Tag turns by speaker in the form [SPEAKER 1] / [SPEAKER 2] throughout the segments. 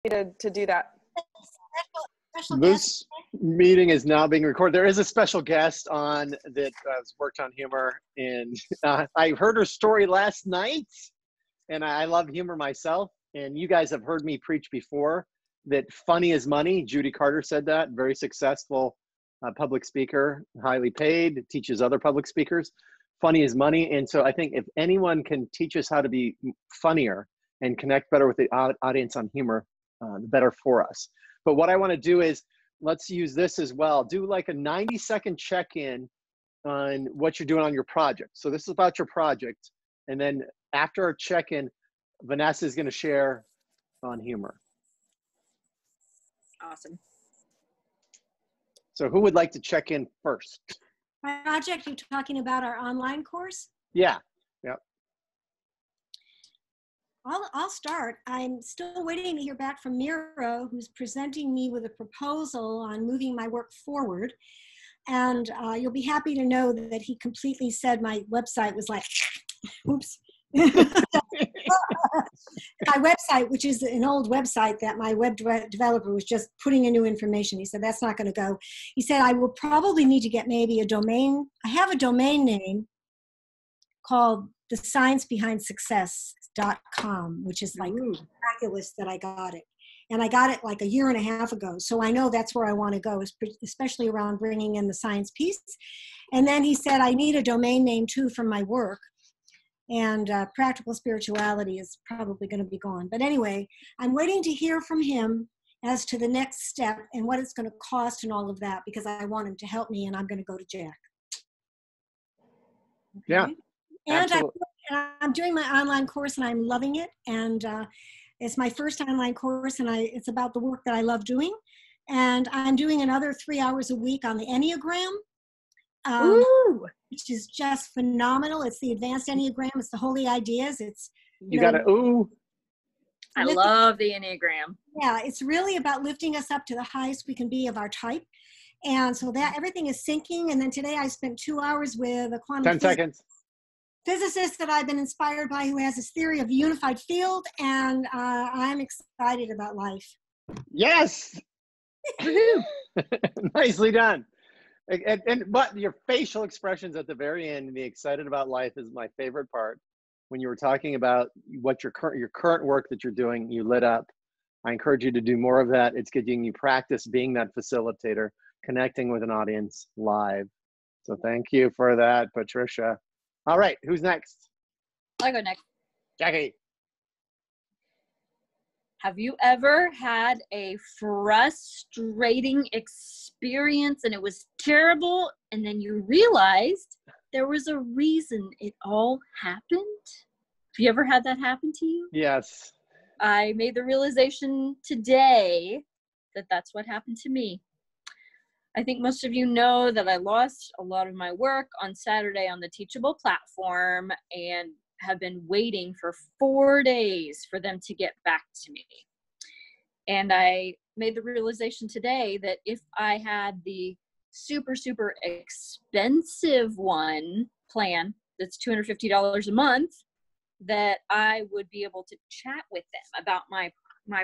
[SPEAKER 1] to do that?
[SPEAKER 2] Special
[SPEAKER 3] This meeting is now being recorded. There is a special guest on that has worked on humor, and I heard her story last night, and I love humor myself. And you guys have heard me preach before that funny is money. Judy Carter said that. Very successful public speaker, highly paid, teaches other public speakers. Funny is money. And so I think if anyone can teach us how to be funnier and connect better with the audience on humor, the better for us. But what I want to do is, let's use this as well. Do like a 90-second check-in on what you're doing on your project. So this is about your project. And then after our check-in, Vanessa is going to share on humor.
[SPEAKER 4] Awesome.
[SPEAKER 3] So who would like to check in first?
[SPEAKER 2] My project, you're talking about our online course?
[SPEAKER 3] Yeah. Yep.
[SPEAKER 2] I'll start. I'm still waiting to hear back from Miro, who's presenting me with a proposal on moving my work forward. And you'll be happy to know that he completely said my website was like, oops. My website, which is an old website that my web developer was just putting in new information. He said, that's not going to go. He said, I will probably need to get maybe a domain. I have a domain name called thesciencebehindsuccess.com, which is like miraculous that I got it. And I got it like a year and a half ago. So I know that's where I want to go, especially around bringing in the science piece. And then he said, I need a domain name too for my work. And practical spirituality is probably going to be gone. But anyway, I'm waiting to hear from him as to the next step and what it's going to cost and all of that, because I want him to help me, and I'm going to go to Jack. Okay?
[SPEAKER 3] Yeah.
[SPEAKER 2] And I'm doing my online course, and I'm loving it. And it's my first online course, and it's about the work that I love doing. And I'm doing another 3 hours a week on the Enneagram. Which is just phenomenal. It's the advanced Enneagram. It's the holy ideas. It's
[SPEAKER 3] you got to
[SPEAKER 4] I love the Enneagram.
[SPEAKER 2] Yeah, it's really about lifting us up to the highest we can be of our type. And so that everything is syncing. And then today I spent 2 hours with a quantum physicist that I've been inspired by, who has this theory of the unified field. And I'm excited about life.
[SPEAKER 3] Yes. Nicely done. But your facial expressions at the very end and the excited about life is my favorite part. When you were talking about what your current work that you're doing, you lit up. I encourage you to do more of that. It's getting you practice being that facilitator, connecting with an audience live. So thank you for that, Patricia. All right, who's next?
[SPEAKER 4] I'll go next.
[SPEAKER 3] Jackie.
[SPEAKER 4] Have you ever had a frustrating experience and it was terrible, and then you realized there was a reason it all happened? Have you ever had that happen to you?
[SPEAKER 3] Yes.
[SPEAKER 4] I made the realization today that that's what happened to me. I think most of you know that I lost a lot of my work on Saturday on the Teachable platform and have been waiting for 4 days for them to get back to me. And I made the realization today that if I had the super, super expensive plan that's $250 a month, that I would be able to chat with them about my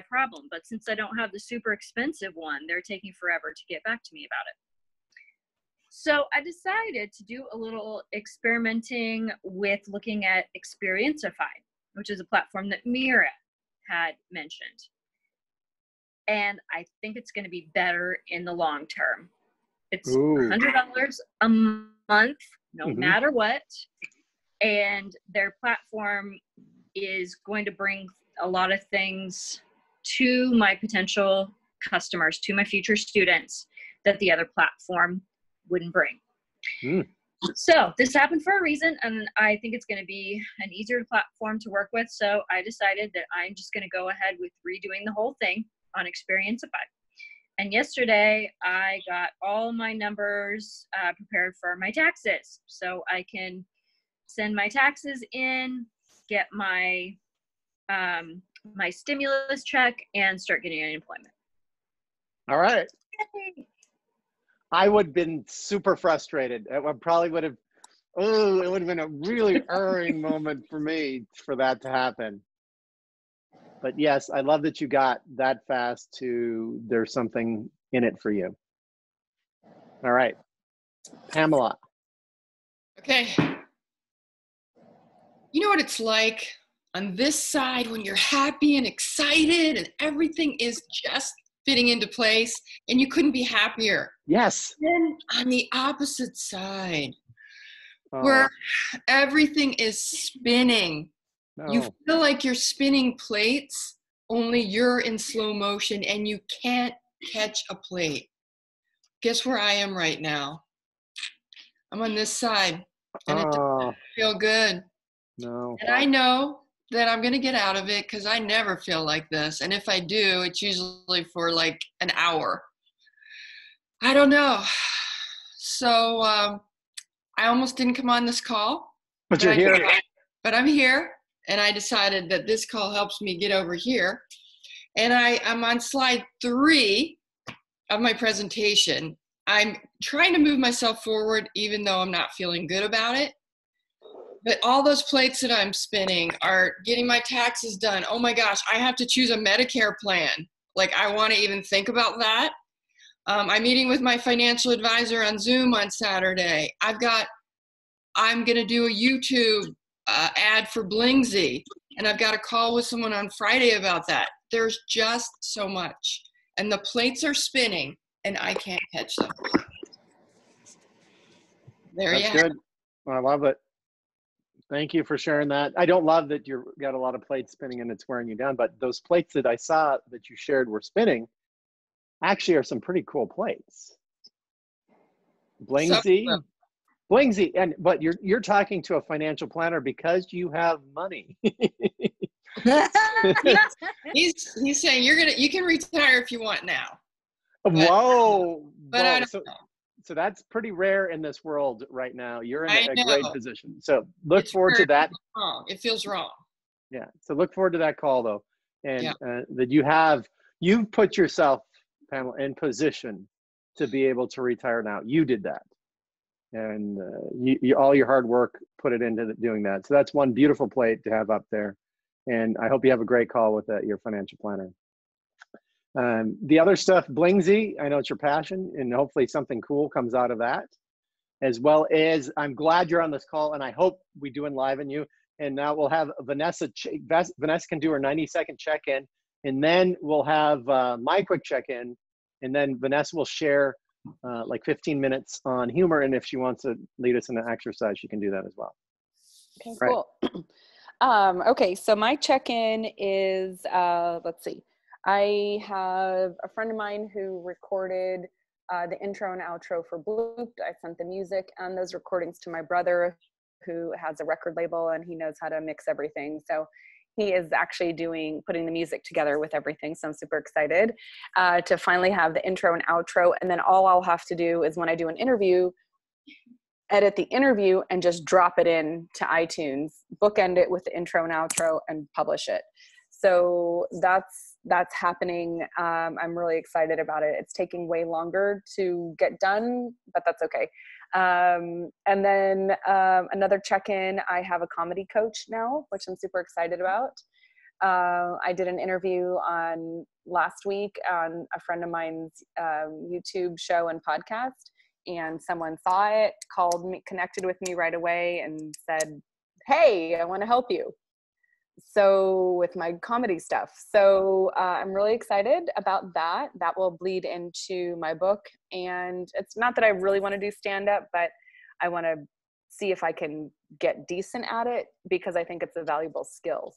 [SPEAKER 4] problem. But since I don't have the super expensive one, they're taking forever to get back to me about it. So I decided to do a little experimenting with looking at Experientify, which is a platform that Mira had mentioned. And I think it's going to be better in the long term. It's $100 a month, no matter what. And their platform is going to bring a lot of things to my potential customers, to my future students, that the other platform wouldn't bring. So this happened for a reason, and I think it's going to be an easier platform to work with. So I decided that I'm just going to go ahead with redoing the whole thing on Experientify. And yesterday I got all my numbers prepared for my taxes, so I can send my taxes in, get my my stimulus check, and start getting unemployment.
[SPEAKER 3] All right. I would have been super frustrated. I probably would have, it would have been a really irring moment for me for that to happen. But yes, I love that you got that fast to there's something in it for you. All right, Pamela.
[SPEAKER 1] Okay. You know what it's like on this side when you're happy and excited and everything is just fitting into place and you couldn't be happier.
[SPEAKER 3] Yes.
[SPEAKER 1] Then on the opposite side,
[SPEAKER 3] Oh,
[SPEAKER 1] where everything is spinning,
[SPEAKER 3] no.
[SPEAKER 1] you feel like you're spinning plates, only you're in slow motion and you can't catch a plate. Guess where I am right now? I'm on this side and it doesn't feel good.
[SPEAKER 3] No.
[SPEAKER 1] And I know that I'm going to get out of it because I never feel like this. And if I do, it's usually for like an hour. I don't know. So I almost didn't come on this call.
[SPEAKER 3] But you're here.
[SPEAKER 1] But I'm here. And I decided that this call helps me get over here. And I'm on slide 3 of my presentation. I'm trying to move myself forward even though I'm not feeling good about it. But all those plates that I'm spinning are getting my taxes done. Oh my gosh, I have to choose a Medicare plan. Like, I want to even think about that. I'm meeting with my financial advisor on Zoom on Saturday. I'm going to do a YouTube ad for Blingsy. And I've got a call with someone on Friday about that. There's just so much. And the plates are spinning and I can't catch them. There you have it.
[SPEAKER 3] That's good. I love it. Thank you for sharing that. I don't love that you've got a lot of plates spinning and it's wearing you down, but those plates that I saw that you shared were spinning actually are some pretty cool plates. Blingsy, but you're talking to a financial planner because you have money.
[SPEAKER 1] He's saying you can retire if you want now.
[SPEAKER 3] Whoa!
[SPEAKER 1] But I don't know.
[SPEAKER 3] So that's pretty rare in this world right now. You're in a
[SPEAKER 1] know.
[SPEAKER 3] great position. So look forward to that.
[SPEAKER 1] It feels wrong.
[SPEAKER 3] Yeah. So look forward to that call though, and that you've put yourself, Pamela, in position to be able to retire now. You did that, and you all your hard work put it into doing that. So that's one beautiful plate to have up there, and I hope you have a great call with your financial planner. The other stuff, Blingsy, I know it's your passion, and hopefully something cool comes out of that. As well as, I'm glad you're on this call, and I hope we do enliven you. And now we'll have Vanessa. Vanessa can do her 90-second check-in, and then we'll have my quick check-in, and then Vanessa will share like 15 minutes on humor, and if she wants to lead us in an exercise, she can do that as well.
[SPEAKER 5] Okay,
[SPEAKER 3] right.
[SPEAKER 5] Cool. Okay, so my check-in is, let's see. I have a friend of mine who recorded the intro and outro for Blooped. I sent the music and those recordings to my brother who has a record label and he knows how to mix everything. So he is actually putting the music together with everything. So I'm super excited to finally have the intro and outro. And then all I'll have to do is when I do an interview, edit the interview and just drop it in to iTunes, bookend it with the intro and outro and publish it. So that's happening. I'm really excited about it. It's taking way longer to get done, but that's okay. And then another check-in, I have a comedy coach now, which I'm super excited about. I did an interview last week on a friend of mine's YouTube show and podcast, and someone saw it, called me, connected with me right away and said, hey, I want to help you. So with my comedy stuff. So I'm really excited about that. That will bleed into my book. And it's not that I really want to do stand-up, but I want to see if I can get decent at it because I think it's a valuable skill.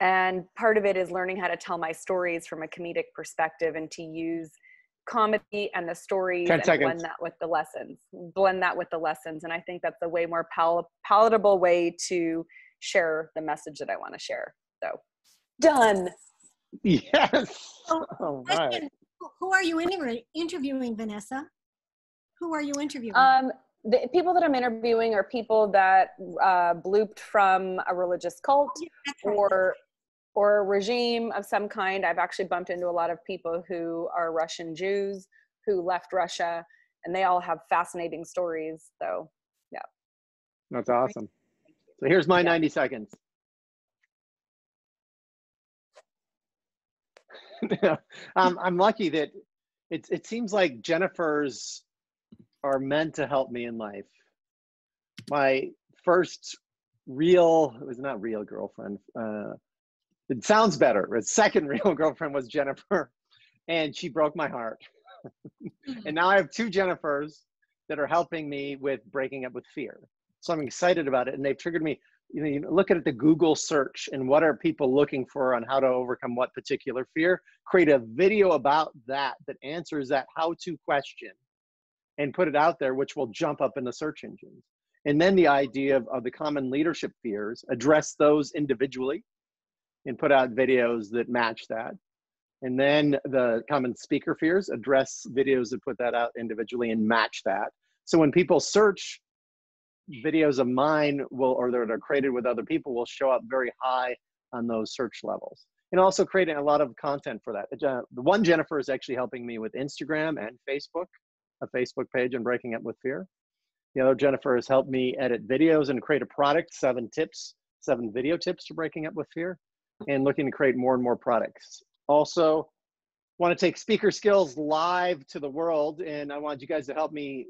[SPEAKER 5] And part of it is learning how to tell my stories from a comedic perspective and to use comedy and the stories and blend that with the lessons. And I think that's a way more palatable way to share the message that I want to share. So done.
[SPEAKER 3] Yes.
[SPEAKER 2] Oh, right. Who are you interviewing, Vanessa? Who are you interviewing?
[SPEAKER 5] The people that I'm interviewing are people that blooped from a religious cult or a regime of some kind. I've actually bumped into a lot of people who are Russian Jews who left Russia, and they all have fascinating stories. So, yeah.
[SPEAKER 3] That's awesome. So here's my 90 seconds. I'm lucky that it seems like Jennifers are meant to help me in life. My first real, it was not real girlfriend. It sounds better. The second real girlfriend was Jennifer, and she broke my heart. And now I have two Jennifers that are helping me with breaking up with fear. So I'm excited about it, and they've triggered me. You know, look at the Google search and what are people looking for on how to overcome what particular fear. Create a video about that answers that how-to question and put it out there, which will jump up in the search engines. And then the idea of the common leadership fears, address those individually and put out videos that match that. And then the common speaker fears, address videos that put that out individually and match that. So when people search, videos of mine or that are created with other people will show up very high on those search levels. And also creating a lot of content for that. The one Jennifer is actually helping me with Instagram and Facebook, a Facebook page and breaking up with fear. The other Jennifer has helped me edit videos and create a product, 7 video tips to breaking up with fear, and looking to create more and more products. Also, want to take speaker skills live to the world, and I want you guys to help me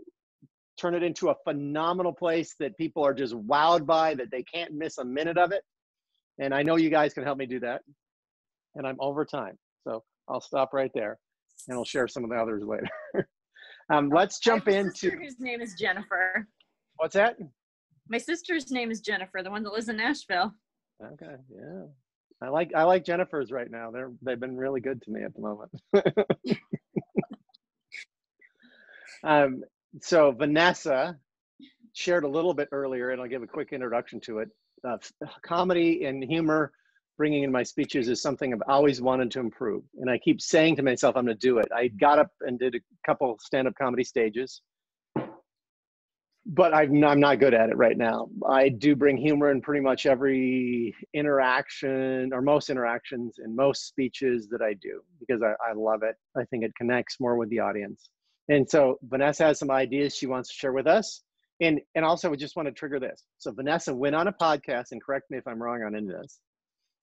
[SPEAKER 3] turn it into a phenomenal place that people are just wowed by, that they can't miss a minute of it. And I know you guys can help me do that. And I'm over time, so I'll stop right there, and I'll share some of the others later. Let's jump into.
[SPEAKER 4] My sister whose name is Jennifer.
[SPEAKER 3] What's that?
[SPEAKER 4] My sister's name is Jennifer, the one that lives in Nashville.
[SPEAKER 3] Okay, yeah. I like Jennifer's right now. They've been really good to me at the moment. So Vanessa shared a little bit earlier, and I'll give a quick introduction to it. Comedy and humor, bringing in my speeches, is something I've always wanted to improve. And I keep saying to myself, I'm going to do it. I got up and did a couple stand-up comedy stages, but I'm not good at it right now. I do bring humor in pretty much every interaction, or most interactions and most speeches that I do, because I love it. I think it connects more with the audience. And so Vanessa has some ideas she wants to share with us. And also we just want to trigger this. So Vanessa went on a podcast, and correct me if I'm wrong on any of this,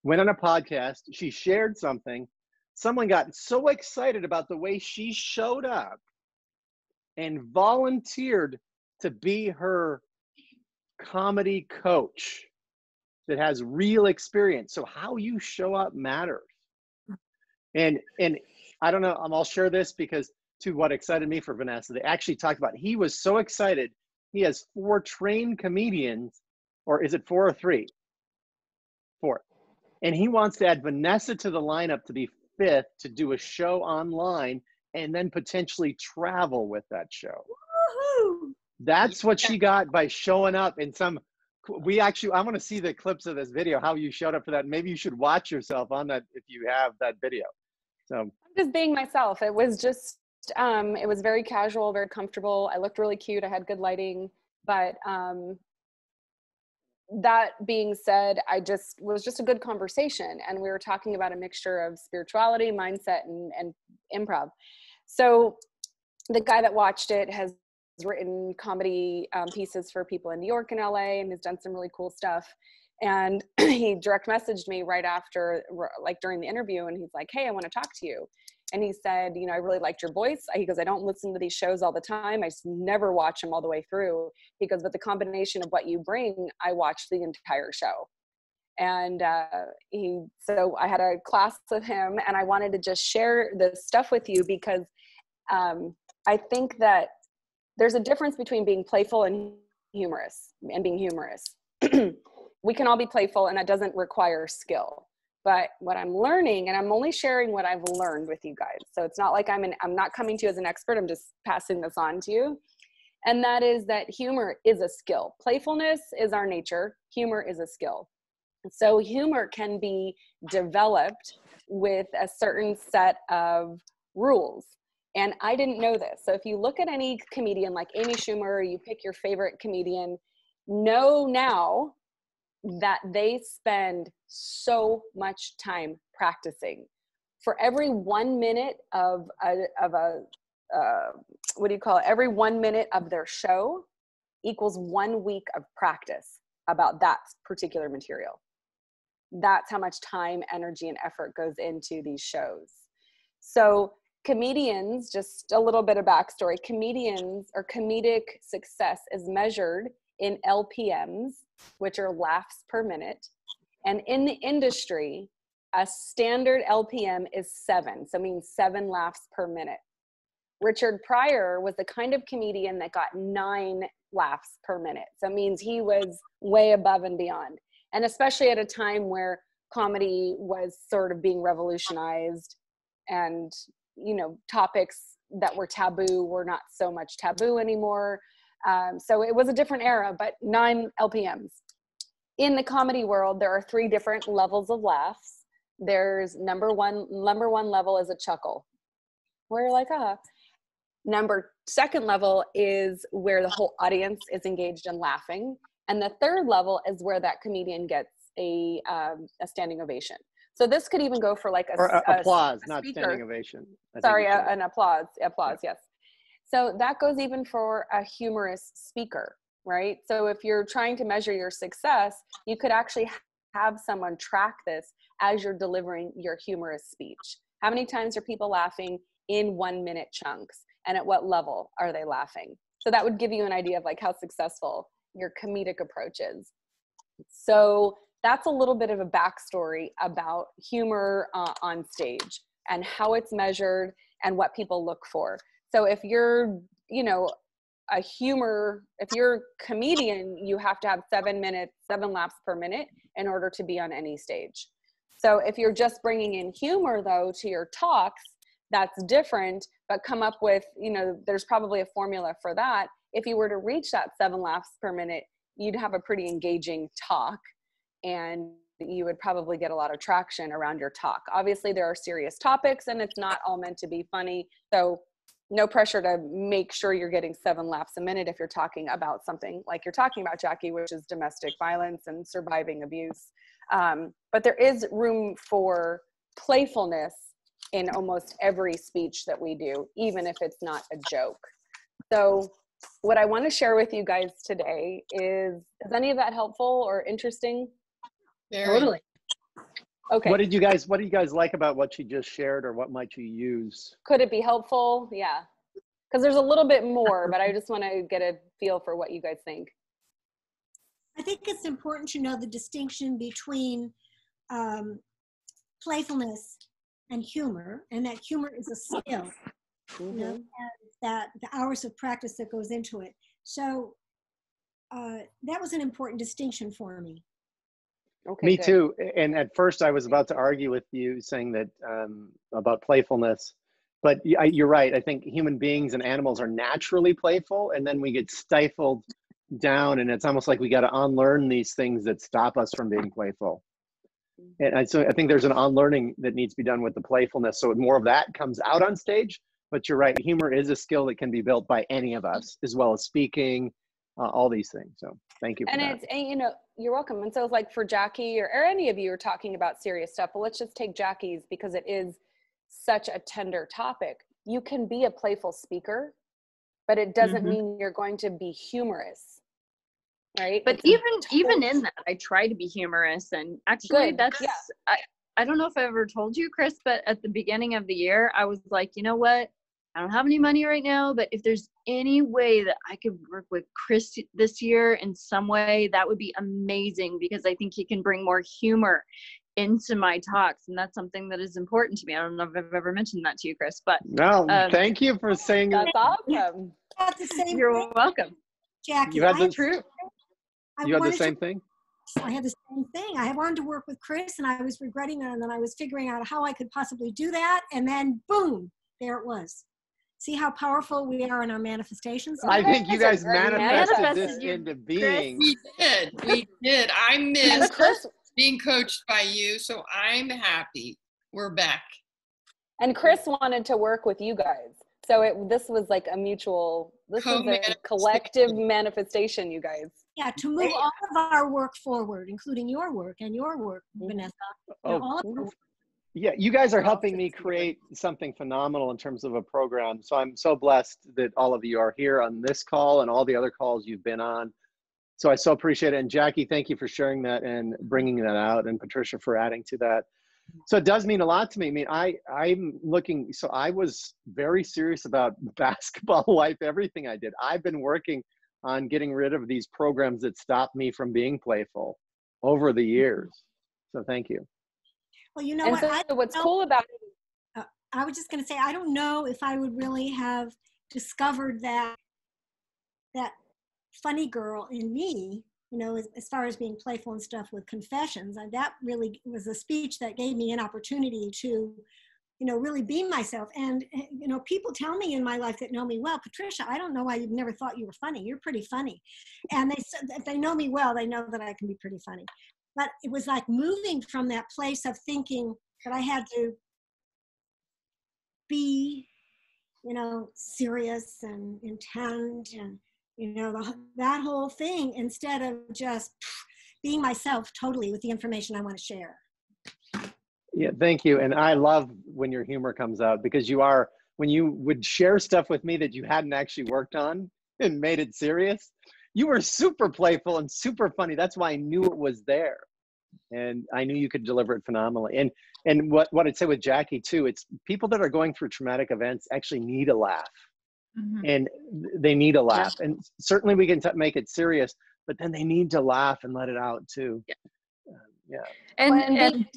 [SPEAKER 3] went on a podcast, she shared something. Someone got so excited about the way she showed up and volunteered to be her comedy coach that has real experience. So how you show up matters. And I don't know, I'll share this because to what excited me for Vanessa, they actually talked about, he was so excited. He has 4 trained comedians, or is it 4 or 3? 4. And he wants to add Vanessa to the lineup to be 5th to do a show online and then potentially travel with that show.
[SPEAKER 2] Woohoo!
[SPEAKER 3] That's what she got by showing up in some, I want to see the clips of this video, how you showed up for that. Maybe you should watch yourself on that if you have that video. So
[SPEAKER 5] I'm just being myself. It was just, it was very casual, very comfortable. I looked really cute. I had good lighting, but that being said, was just a good conversation, and we were talking about a mixture of spirituality, mindset, and improv. So the guy that watched it has written comedy pieces for people in New York and LA, and has done some really cool stuff. And he direct messaged me right after, like during the interview, and he's like, "Hey, I want to talk to you." And he said, "I really liked your voice." He goes, "I don't listen to these shows all the time. I just never watch them all the way through." He goes, "But the combination of what you bring, I watched the entire show." And so I had a class with him, and I wanted to just share this stuff with you because I think that there's a difference between being playful and humorous, and being humorous. We can all be playful, and that doesn't require skill. But what I'm learning, and I'm only sharing what I've learned with you guys. So it's not like I'm not coming to you as an expert. I'm just passing this on to you. And that is that humor is a skill. Playfulness is our nature. Humor is a skill. So humor can be developed with a certain set of rules. And I didn't know this. So if you look at any comedian like Amy Schumer, you pick your favorite comedian, know now that they spend so much time practicing. For every 1 minute of every 1 minute of their show equals 1 week of practice about that particular material. That's how much time, energy, and effort goes into these shows. So comedians, just a little bit of backstory, comedians or comedic success is measured in LPMs, which are laughs per minute. And in the industry, a standard LPM is 7, so it means 7 laughs per minute. Richard Pryor was the kind of comedian that got 9 laughs per minute. So it means he was way above and beyond. And especially at a time where comedy was sort of being revolutionized and, you know, topics that were taboo were not so much taboo anymore. So it was a different era, but 9 LPMs. In the comedy world, there are 3 different levels of laughs. There's number one level is a chuckle, where you're like, ah. Second level is where the whole audience is engaged in laughing. And the third level is where that comedian gets a standing ovation. So this could even go for like
[SPEAKER 3] applause,
[SPEAKER 5] a
[SPEAKER 3] not
[SPEAKER 5] speaker.
[SPEAKER 3] standing ovation.
[SPEAKER 5] Sorry, an applause, yes. So that goes even for a humorous speaker, right? So if you're trying to measure your success, you could actually have someone track this as you're delivering your humorous speech. How many times are people laughing in 1-minute chunks? And at what level are they laughing? So that would give you an idea of like how successful your comedic approach is. So that's a little bit of a backstory about humor on stage and how it's measured and what people look for. So if you're, you know, if you're a comedian, you have to have 7 laughs per minute in order to be on any stage. So if you're just bringing in humor though to your talks, that's different, but come up with, you know, there's probably a formula for that. If you were to reach that 7 laughs per minute, you'd have a pretty engaging talk and you would probably get a lot of traction around your talk. Obviously there are serious topics and it's not all meant to be funny. So no pressure to make sure you're getting 7 laughs a minute if you're talking about something like you're talking about, Jackie, which is domestic violence and surviving abuse. But there is room for playfulness in almost every speech that we do, even if it's not a joke. So what I want to share with you guys today is any of that helpful or interesting?
[SPEAKER 4] Totally.
[SPEAKER 5] Okay.
[SPEAKER 3] What do you guys like about what she just shared, or what might you use?
[SPEAKER 5] Could it be helpful? Yeah. Because there's a little bit more, but I just want to get a feel for what you guys think.
[SPEAKER 2] I think it's important to know the distinction between playfulness and humor, and that humor is a skill, you know, and that the hours of practice that goes into it. So that was an important distinction for me.
[SPEAKER 5] Okay,
[SPEAKER 3] Me
[SPEAKER 5] good.
[SPEAKER 3] too. And at first I was about to argue with you saying that about playfulness, but you're right. I think human beings and animals are naturally playful, and then we get stifled down, and it's almost like we got to unlearn these things that stop us from being playful. And so I think there's an unlearning that needs to be done with the playfulness, so more of that comes out on stage. But you're right, humor is a skill that can be built by any of us, as well as speaking, all these things. So thank you for that.
[SPEAKER 5] And you know, you're welcome. And so like for Jackie or any of you are talking about serious stuff, but let's just take Jackie's because it is such a tender topic. You can be a playful speaker, but it doesn't mean you're going to be humorous, right?
[SPEAKER 4] But even in that, I try to be humorous, and actually that's, I don't know if I ever told you, Chris, but at the beginning of the year, I was like, you know what? I don't have any money right now, but if there's any way that I could work with Chris this year in some way, that would be amazing, because I think he can bring more humor into my talks. And that's something that is important to me. I don't know if I've ever mentioned that to you, Chris, but
[SPEAKER 3] no, thank you for saying
[SPEAKER 5] that's awesome.
[SPEAKER 4] You're welcome.
[SPEAKER 2] Jackie,
[SPEAKER 3] you had the same thing.
[SPEAKER 2] I had the same thing. I wanted to work with Chris, and I was regretting it, and then I was figuring out how I could possibly do that, and then boom, there it was. See how powerful we are in our manifestations?
[SPEAKER 3] I think you guys manifested this into being.
[SPEAKER 1] We did. I missed being coached by you, so I'm happy we're back.
[SPEAKER 5] And Chris wanted to work with you guys. So this was like a mutual, this was a collective manifestation, you guys.
[SPEAKER 2] Yeah, to move all of our work forward, including your work and your work, Vanessa. All of our work.
[SPEAKER 3] Yeah, you guys are helping me create something phenomenal in terms of a program. So I'm so blessed that all of you are here on this call and all the other calls you've been on. So I so appreciate it. And Jackie, thank you for sharing that and bringing that out, and Patricia for adding to that. So it does mean a lot to me. I mean, I'm looking, so I was very serious about basketball life, everything I did. I've been working on getting rid of these programs that stop me from being playful over the years. So thank you.
[SPEAKER 2] Well, you know
[SPEAKER 5] And
[SPEAKER 2] what?
[SPEAKER 5] so what's cool about it,
[SPEAKER 2] I was just going to say, I don't know if I would really have discovered that funny girl in me, you know, as far as being playful and stuff with confessions. That really was a speech that gave me an opportunity to, you know, really be myself. And, you know, people tell me in my life that know me well, Patricia, I don't know why you've never thought you were funny. You're pretty funny. And they said, if they know me well, they know that I can be pretty funny. But it was like moving from that place of thinking that I had to be, you know, serious and intent and, you know, that whole thing, instead of just being myself totally with the information I want to share.
[SPEAKER 3] Yeah, thank you. And I love when your humor comes out, because you are, when you would share stuff with me that you hadn't actually worked on and made it serious, you were super playful and super funny. That's why I knew it was there. And I knew you could deliver it phenomenally. And what I'd say with Jackie too, it's people that are going through traumatic events actually need a laugh. And they need a laugh. Yeah. And certainly we can make it serious, but then they need to laugh and let it out too. Yeah.
[SPEAKER 4] And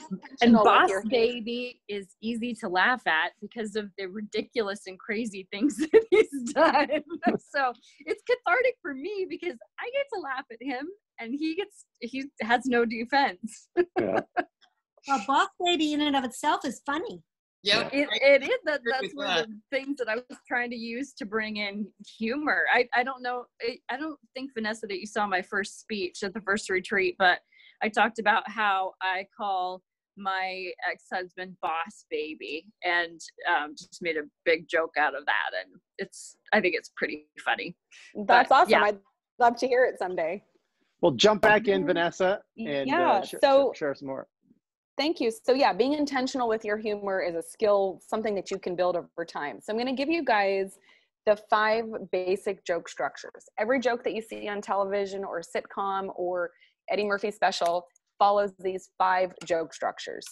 [SPEAKER 4] Boss Baby is easy to laugh at because of the ridiculous and crazy things that he's done. So it's cathartic for me because I get to laugh at him and he has no defense.
[SPEAKER 3] Yeah.
[SPEAKER 2] Well, Boss Baby in and of itself is funny.
[SPEAKER 1] Yep.
[SPEAKER 4] It is. That's one of the things that I was trying to use to bring in humor. I don't know. I don't think, Vanessa, that you saw my first speech at the first retreat, but I talked about how I call my ex-husband Boss Baby and just made a big joke out of that. And I think it's pretty funny.
[SPEAKER 5] That's awesome. Yeah. I'd love to hear it someday.
[SPEAKER 3] Well, jump back in, Vanessa, and share some more.
[SPEAKER 5] Thank you. So yeah, being intentional with your humor is a skill, something that you can build over time. So I'm going to give you guys the 5 basic joke structures. Every joke that you see on television or sitcom or Eddie Murphy special follows these 5 joke structures.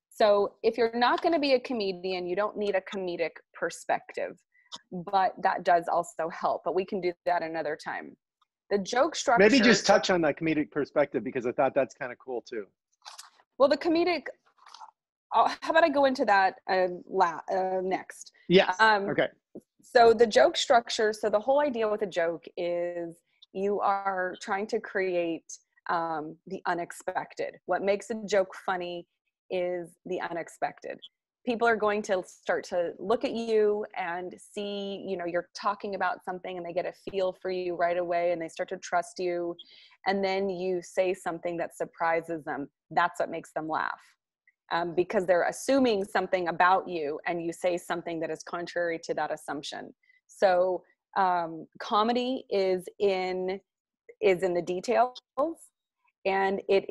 [SPEAKER 5] So if you're not going to be a comedian, you don't need a comedic perspective, but that does also help. But we can do that another time. The joke structure.
[SPEAKER 3] Maybe just touch on that comedic perspective, because I thought that's kind of cool too.
[SPEAKER 5] Well, the comedic, how about I go into that next?
[SPEAKER 3] Yes, okay.
[SPEAKER 5] So the joke structure, so the whole idea with a joke is you are trying to create the unexpected. What makes a joke funny is the unexpected. People are going to start to look at you and see, you know, you're talking about something and they get a feel for you right away and they start to trust you. And then you say something that surprises them. That's what makes them laugh. Because they're assuming something about you and you say something that is contrary to that assumption. So comedy is in the details, and it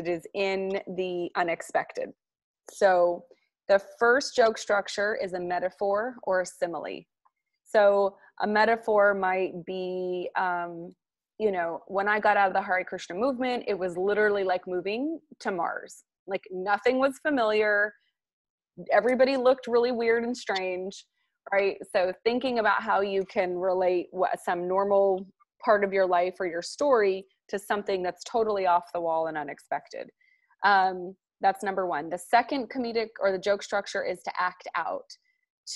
[SPEAKER 5] is in the unexpected. So the first joke structure is a metaphor or a simile. So a metaphor might be, you know, when I got out of the Hare Krishna movement, it was literally like moving to Mars. Like nothing was familiar. Everybody looked really weird and strange, right? So thinking about how you can relate some normal part of your life or your story to something that's totally off the wall and unexpected. That's number 1. The second comedic or the joke structure is to act out,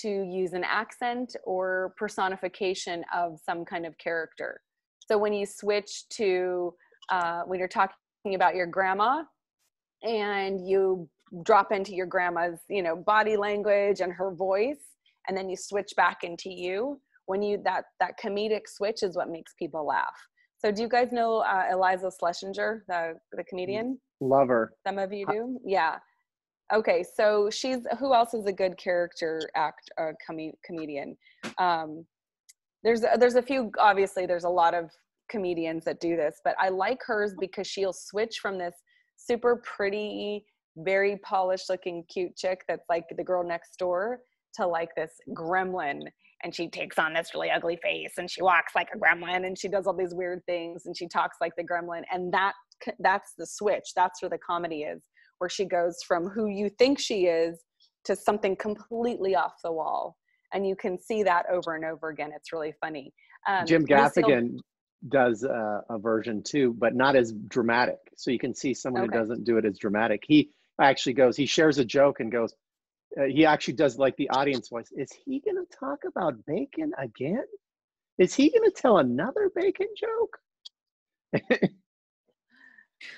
[SPEAKER 5] to use an accent or personification of some kind of character. So when you switch to, when you're talking about your grandma and you drop into your grandma's, you know, body language and her voice, and then you switch back into you, when you, that comedic switch is what makes people laugh. So do you guys know Iliza Shlesinger, the comedian?
[SPEAKER 3] Love her.
[SPEAKER 5] Some of you do? Yeah. Okay, so who else is a good character comedian? There's a few, obviously there's a lot of comedians that do this, but I like hers because she'll switch from this super pretty, very polished looking cute chick that's like the girl next door to like this gremlin. And she takes on this really ugly face and she walks like a gremlin and she does all these weird things and she talks like the gremlin. And that's the switch. That's where the comedy is, where she goes from who you think she is to something completely off the wall. And you can see that over and over again. It's really funny.
[SPEAKER 3] Jim
[SPEAKER 5] Lucille-
[SPEAKER 3] Gaffigan does a version too, but not as dramatic. So you can see someone
[SPEAKER 5] Okay.
[SPEAKER 3] who doesn't do it as dramatic. He actually goes, he shares a joke and goes, he actually does like the audience voice. Is he going to talk about bacon again? Is he going to tell another bacon joke?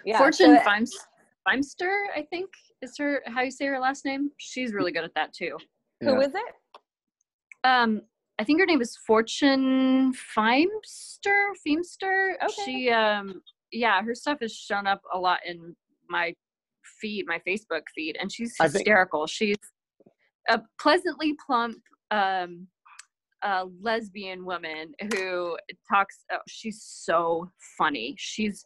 [SPEAKER 5] Yeah,
[SPEAKER 4] Fortune
[SPEAKER 5] so-
[SPEAKER 4] Feimster, I think is her how you say her last name. She's really good at that too.
[SPEAKER 5] Who
[SPEAKER 3] Yeah.
[SPEAKER 5] is it?
[SPEAKER 4] I think her name is Fortune Feimster.
[SPEAKER 5] Okay.
[SPEAKER 4] She yeah, her stuff has shown up a lot in my feed, my Facebook feed, and she's
[SPEAKER 3] I think-
[SPEAKER 4] hysterical. She's a pleasantly plump lesbian woman who talks. Oh, she's so funny. She's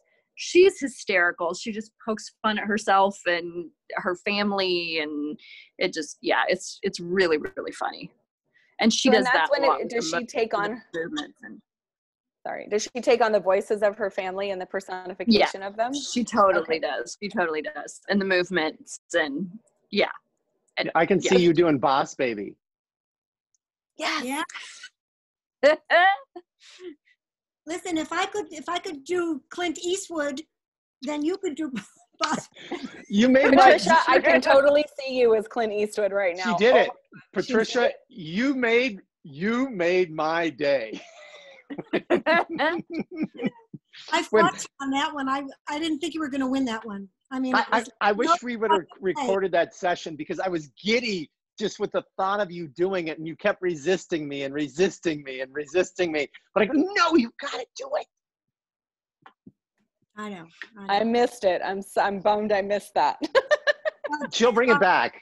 [SPEAKER 4] hysterical. She just pokes fun at herself and her family, and it just, yeah, it's really, really funny. And she
[SPEAKER 5] So
[SPEAKER 4] does
[SPEAKER 5] then that's
[SPEAKER 4] that
[SPEAKER 5] when
[SPEAKER 4] a lot
[SPEAKER 5] it,
[SPEAKER 4] with
[SPEAKER 5] does
[SPEAKER 4] the
[SPEAKER 5] she take on,
[SPEAKER 4] movements, and
[SPEAKER 5] does she take on the voices of her family and the personification of them?
[SPEAKER 4] she totally
[SPEAKER 5] Okay.
[SPEAKER 4] does. She totally does. And the movements, and yeah. And
[SPEAKER 3] I can see you doing Boss Baby.
[SPEAKER 5] Yes.
[SPEAKER 2] Yeah. Listen, if I could do Clint Eastwood, then you could do Boss.
[SPEAKER 3] You made my,
[SPEAKER 5] Patricia, I can totally see you as Clint Eastwood right now.
[SPEAKER 3] she did
[SPEAKER 5] Oh
[SPEAKER 3] it. Patricia, you made my day.
[SPEAKER 2] I
[SPEAKER 3] When-
[SPEAKER 2] fought you on that one. I didn't think you were going to win that one. I mean,
[SPEAKER 3] I wish
[SPEAKER 2] no
[SPEAKER 3] we would have
[SPEAKER 2] fucking way.
[SPEAKER 3] recorded that session because I was giddy just with the thought of you doing it, and you kept resisting me and resisting me and resisting me. But I go, no, you gotta do it.
[SPEAKER 2] I know.
[SPEAKER 5] I missed it. I'm bummed I missed that.
[SPEAKER 3] She'll bring it back.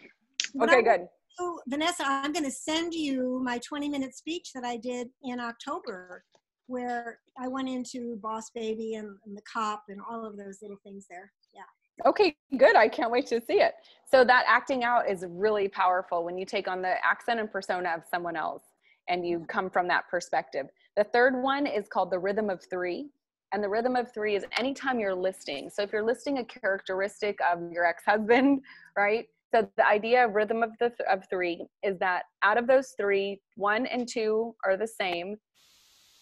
[SPEAKER 2] What
[SPEAKER 5] Okay,
[SPEAKER 2] I'm gonna
[SPEAKER 5] good.
[SPEAKER 2] do, Vanessa, I'm going to send you my 20-minute speech that I did in October, where I went into Boss Baby and the cop and all of those little things there. Yeah.
[SPEAKER 5] Okay, good. I can't wait to see it. So that acting out is really powerful when you take on the accent and persona of someone else and you come from that perspective. The third one is called the rhythm of three. And the rhythm of three is anytime you're listing. So if you're listing a characteristic of your ex-husband, right? So the idea of rhythm of three is that out of those three, 1 and 2 are the same.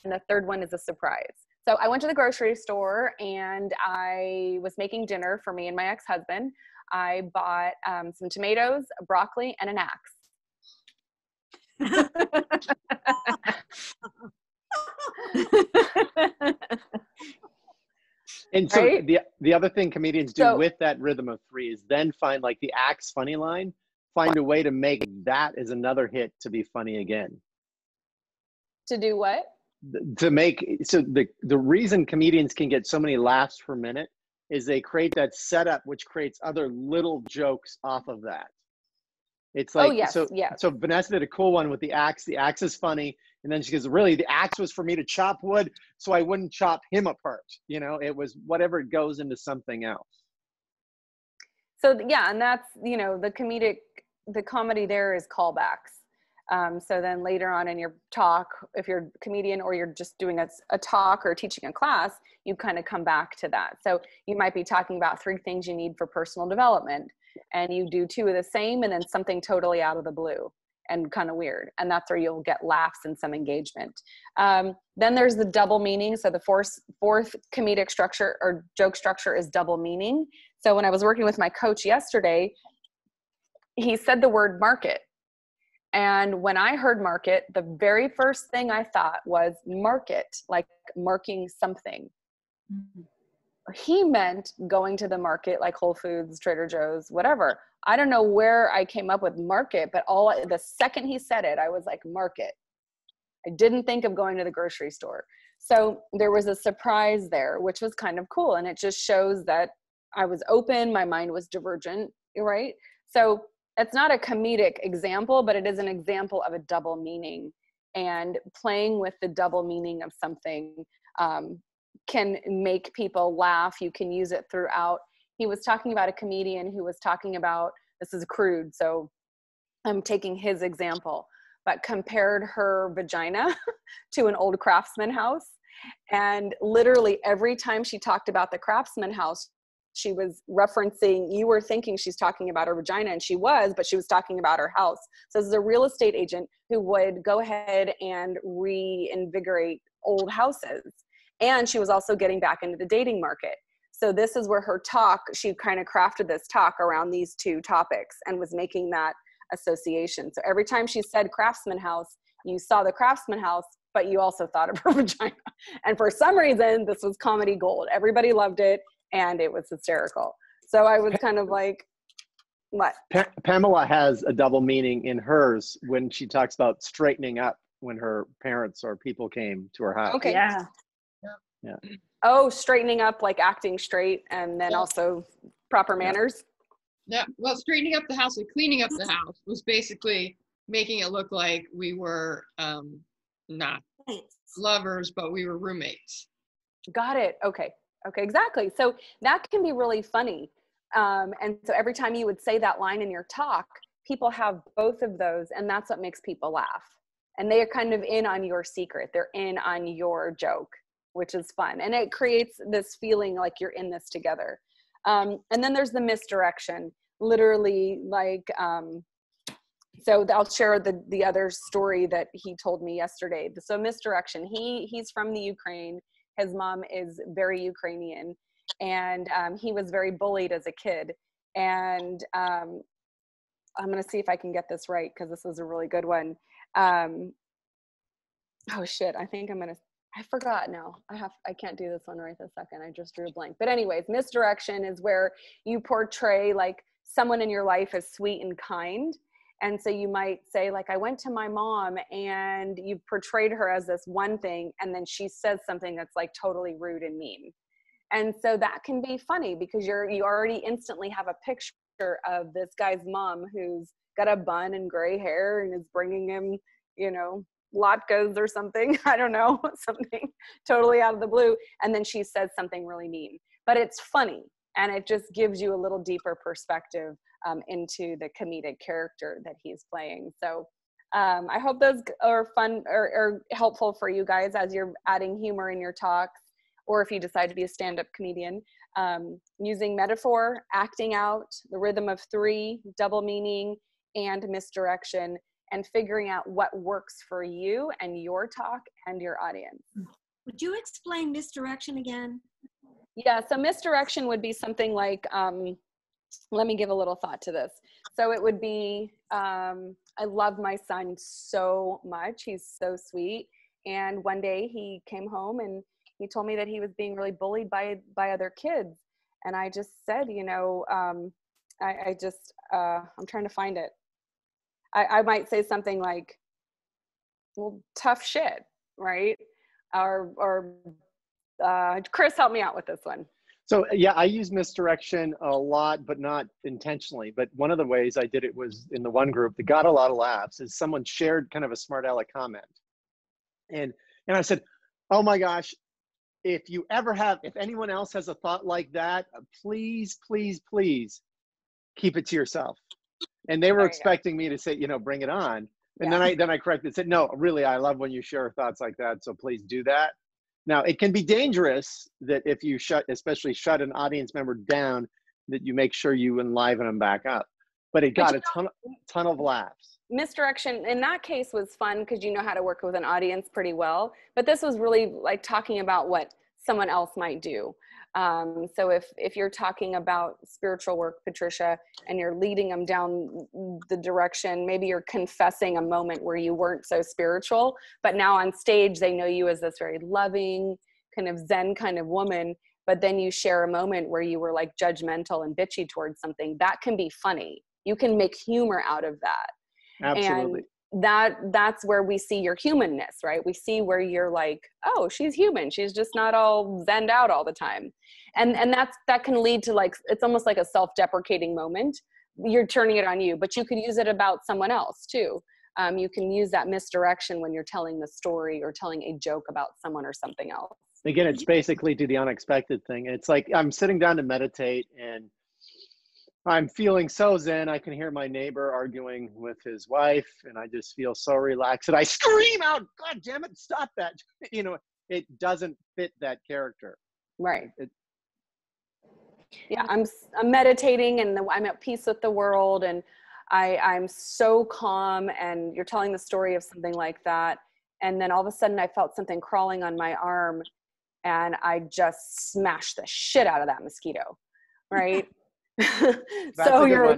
[SPEAKER 5] And the third one is a surprise. So I went to the grocery store and I was making dinner for me and my ex-husband. I bought some tomatoes, broccoli, and an axe.
[SPEAKER 3] And so
[SPEAKER 5] Right?
[SPEAKER 3] the other thing comedians do
[SPEAKER 5] So-
[SPEAKER 3] with that rhythm of three is then find like the axe funny line, find a way to make that as another hit to be funny again.
[SPEAKER 5] To do what?
[SPEAKER 3] To make, so the reason comedians can get so many laughs per minute is they create that setup, which creates other little jokes off of that. It's like,
[SPEAKER 5] Oh, yes,
[SPEAKER 3] so,
[SPEAKER 5] yes.
[SPEAKER 3] so Vanessa did a cool one with the axe. The axe is funny. And then she goes, really, the axe was for me to chop wood so I wouldn't chop him apart. You know, it was whatever goes into something else.
[SPEAKER 5] So yeah, and that's, you know, the comedy there is callbacks. So then later on in your talk, if you're a comedian or you're just doing a talk or teaching a class, you kind of come back to that. So you might be talking about 3 things you need for personal development, and you do 2 of the same and then something totally out of the blue and kind of weird. And that's where you'll get laughs and some engagement. Then there's the double meaning. So the fourth comedic structure or joke structure is double meaning. So when I was working with my coach yesterday, he said the word market. And when I heard market, the very first thing I thought was market, like marking something. He meant going to the market, like Whole Foods, Trader Joe's, whatever. I don't know where I came up with market, but the second he said it, I was like, market. I didn't think of going to the grocery store. So there was a surprise there, which was kind of cool. And it just shows that I was open, my mind was divergent, right? So it's not a comedic example, but it is an example of a double meaning, and playing with the double meaning of something can make people laugh. You can use it throughout. He was talking about a comedian who was talking about, this is crude, so I'm taking his example, but compared her vagina to an old Craftsman house. And literally every time she talked about the Craftsman house, she was referencing, you were thinking she's talking about her vagina, and she was, but she was talking about her house. So this is a real estate agent who would go ahead and reinvigorate old houses. And she was also getting back into the dating market. So this is where her talk, she kind of crafted this talk around these two topics and was making that association. So every time she said Craftsman House, you saw the Craftsman House, but you also thought of her vagina. And for some reason, this was comedy gold. Everybody loved it, and it was hysterical. So I was kind of like, what?
[SPEAKER 3] Pamela has a double meaning in hers when she talks about straightening up when her parents or people came to her house.
[SPEAKER 5] Okay.
[SPEAKER 4] Yeah.
[SPEAKER 3] Yeah.
[SPEAKER 5] Oh, straightening up, like acting straight, and then also proper manners.
[SPEAKER 1] Yeah, well, straightening up the house and cleaning up the house was basically making it look like we were not lovers, but we were roommates.
[SPEAKER 5] Got it. Okay. Okay, exactly. So that can be really funny. And so every time you would say that line in your talk, people have both of those, and that's what makes people laugh. And they are kind of in on your secret. They're in on your joke, which is fun. And it creates this feeling like you're in this together. And then there's the misdirection, literally like, so I'll share the other story that he told me yesterday. So misdirection, he's from the Ukraine. His mom is very Ukrainian, and he was very bullied as a kid. And I'm going to see if I can get this right, because this is a really good one. Oh shit, I think I forgot now. I can't do this one right this second. I just drew a blank. But anyways, misdirection is where you portray like someone in your life as sweet and kind. And so you might say like, I went to my mom, and you portrayed her as this one thing, and then she says something that's like totally rude and mean. And so that can be funny, because you already instantly have a picture of this guy's mom who's got a bun and gray hair and is bringing him, latkes or something. I don't know, something totally out of the blue. And then she says something really mean, but it's funny. And it just gives you a little deeper perspective into the comedic character that he's playing. So I hope those are fun or helpful for you guys as you're adding humor in your talks, or if you decide to be a stand-up comedian, using metaphor, acting out, the rhythm of 3, double meaning, and misdirection, and figuring out what works for you and your talk and your audience.
[SPEAKER 2] Would you explain misdirection again?
[SPEAKER 5] Yeah, so misdirection would be something like, let me give a little thought to this. So it would be, I love my son so much. He's so sweet. And one day he came home and he told me that he was being really bullied by other kids. And I just said, I'm trying to find it. I might say something like, well, tough shit, right? Or Chris, help me out with this one.
[SPEAKER 3] So yeah, I use misdirection a lot, but not intentionally. But one of the ways I did it was in the one group that got a lot of laughs is someone shared kind of a smart aleck comment. And I said, oh my gosh, if anyone else has a thought like that, please, please, please keep it to yourself. And they were expecting me to say, bring it on. And then I corrected and said, no, really, I love when you share thoughts like that. So please do that. Now, it can be dangerous that if you especially shut an audience member down, that you make sure you enliven them back up. But it got a ton of laughs.
[SPEAKER 5] Misdirection in that case was fun because you know how to work with an audience pretty well. But this was really like talking about what someone else might do. So if you're talking about spiritual work, Patricia, and you're leading them down the direction, maybe you're confessing a moment where you weren't so spiritual, but now on stage, they know you as this very loving, kind of Zen kind of woman, but then you share a moment where you were like judgmental and bitchy towards something. That can be funny. You can make humor out of that.
[SPEAKER 3] Absolutely.
[SPEAKER 5] And that's where we see your humanness, right? We see where you're like, oh, she's human. She's just not all zenned out all the time. And that can lead to like, it's almost like a self-deprecating moment. You're turning it on you, but you could use it about someone else too. You can use that misdirection when you're telling the story or telling a joke about someone or something else.
[SPEAKER 3] Again, it's basically do the unexpected thing. It's like I'm sitting down to meditate and I'm feeling so zen. I can hear my neighbor arguing with his wife and I just feel so relaxed and I scream out, God damn it, stop that. It doesn't fit that character.
[SPEAKER 5] Right. Yeah, I'm meditating and I'm at peace with the world, and I'm so calm, and you're telling the story of something like that. And then all of a sudden I felt something crawling on my arm, and I just smashed the shit out of that mosquito. Right.
[SPEAKER 3] That's
[SPEAKER 5] So
[SPEAKER 3] a good one.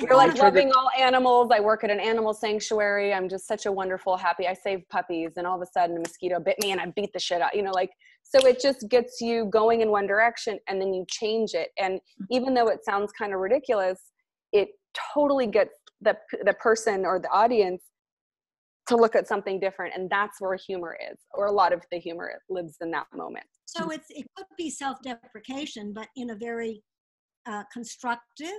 [SPEAKER 5] you're like loving all animals. I work at an animal sanctuary. I'm just such a wonderful, happy, I save puppies, and all of a sudden a mosquito bit me and I beat the shit out, like, so it just gets you going in one direction and then you change it. And even though it sounds kind of ridiculous, it totally gets the person or the audience to look at something different. And that's where humor is, or a lot of the humor lives in that moment.
[SPEAKER 2] So it could be self-deprecation, but in a very constructive,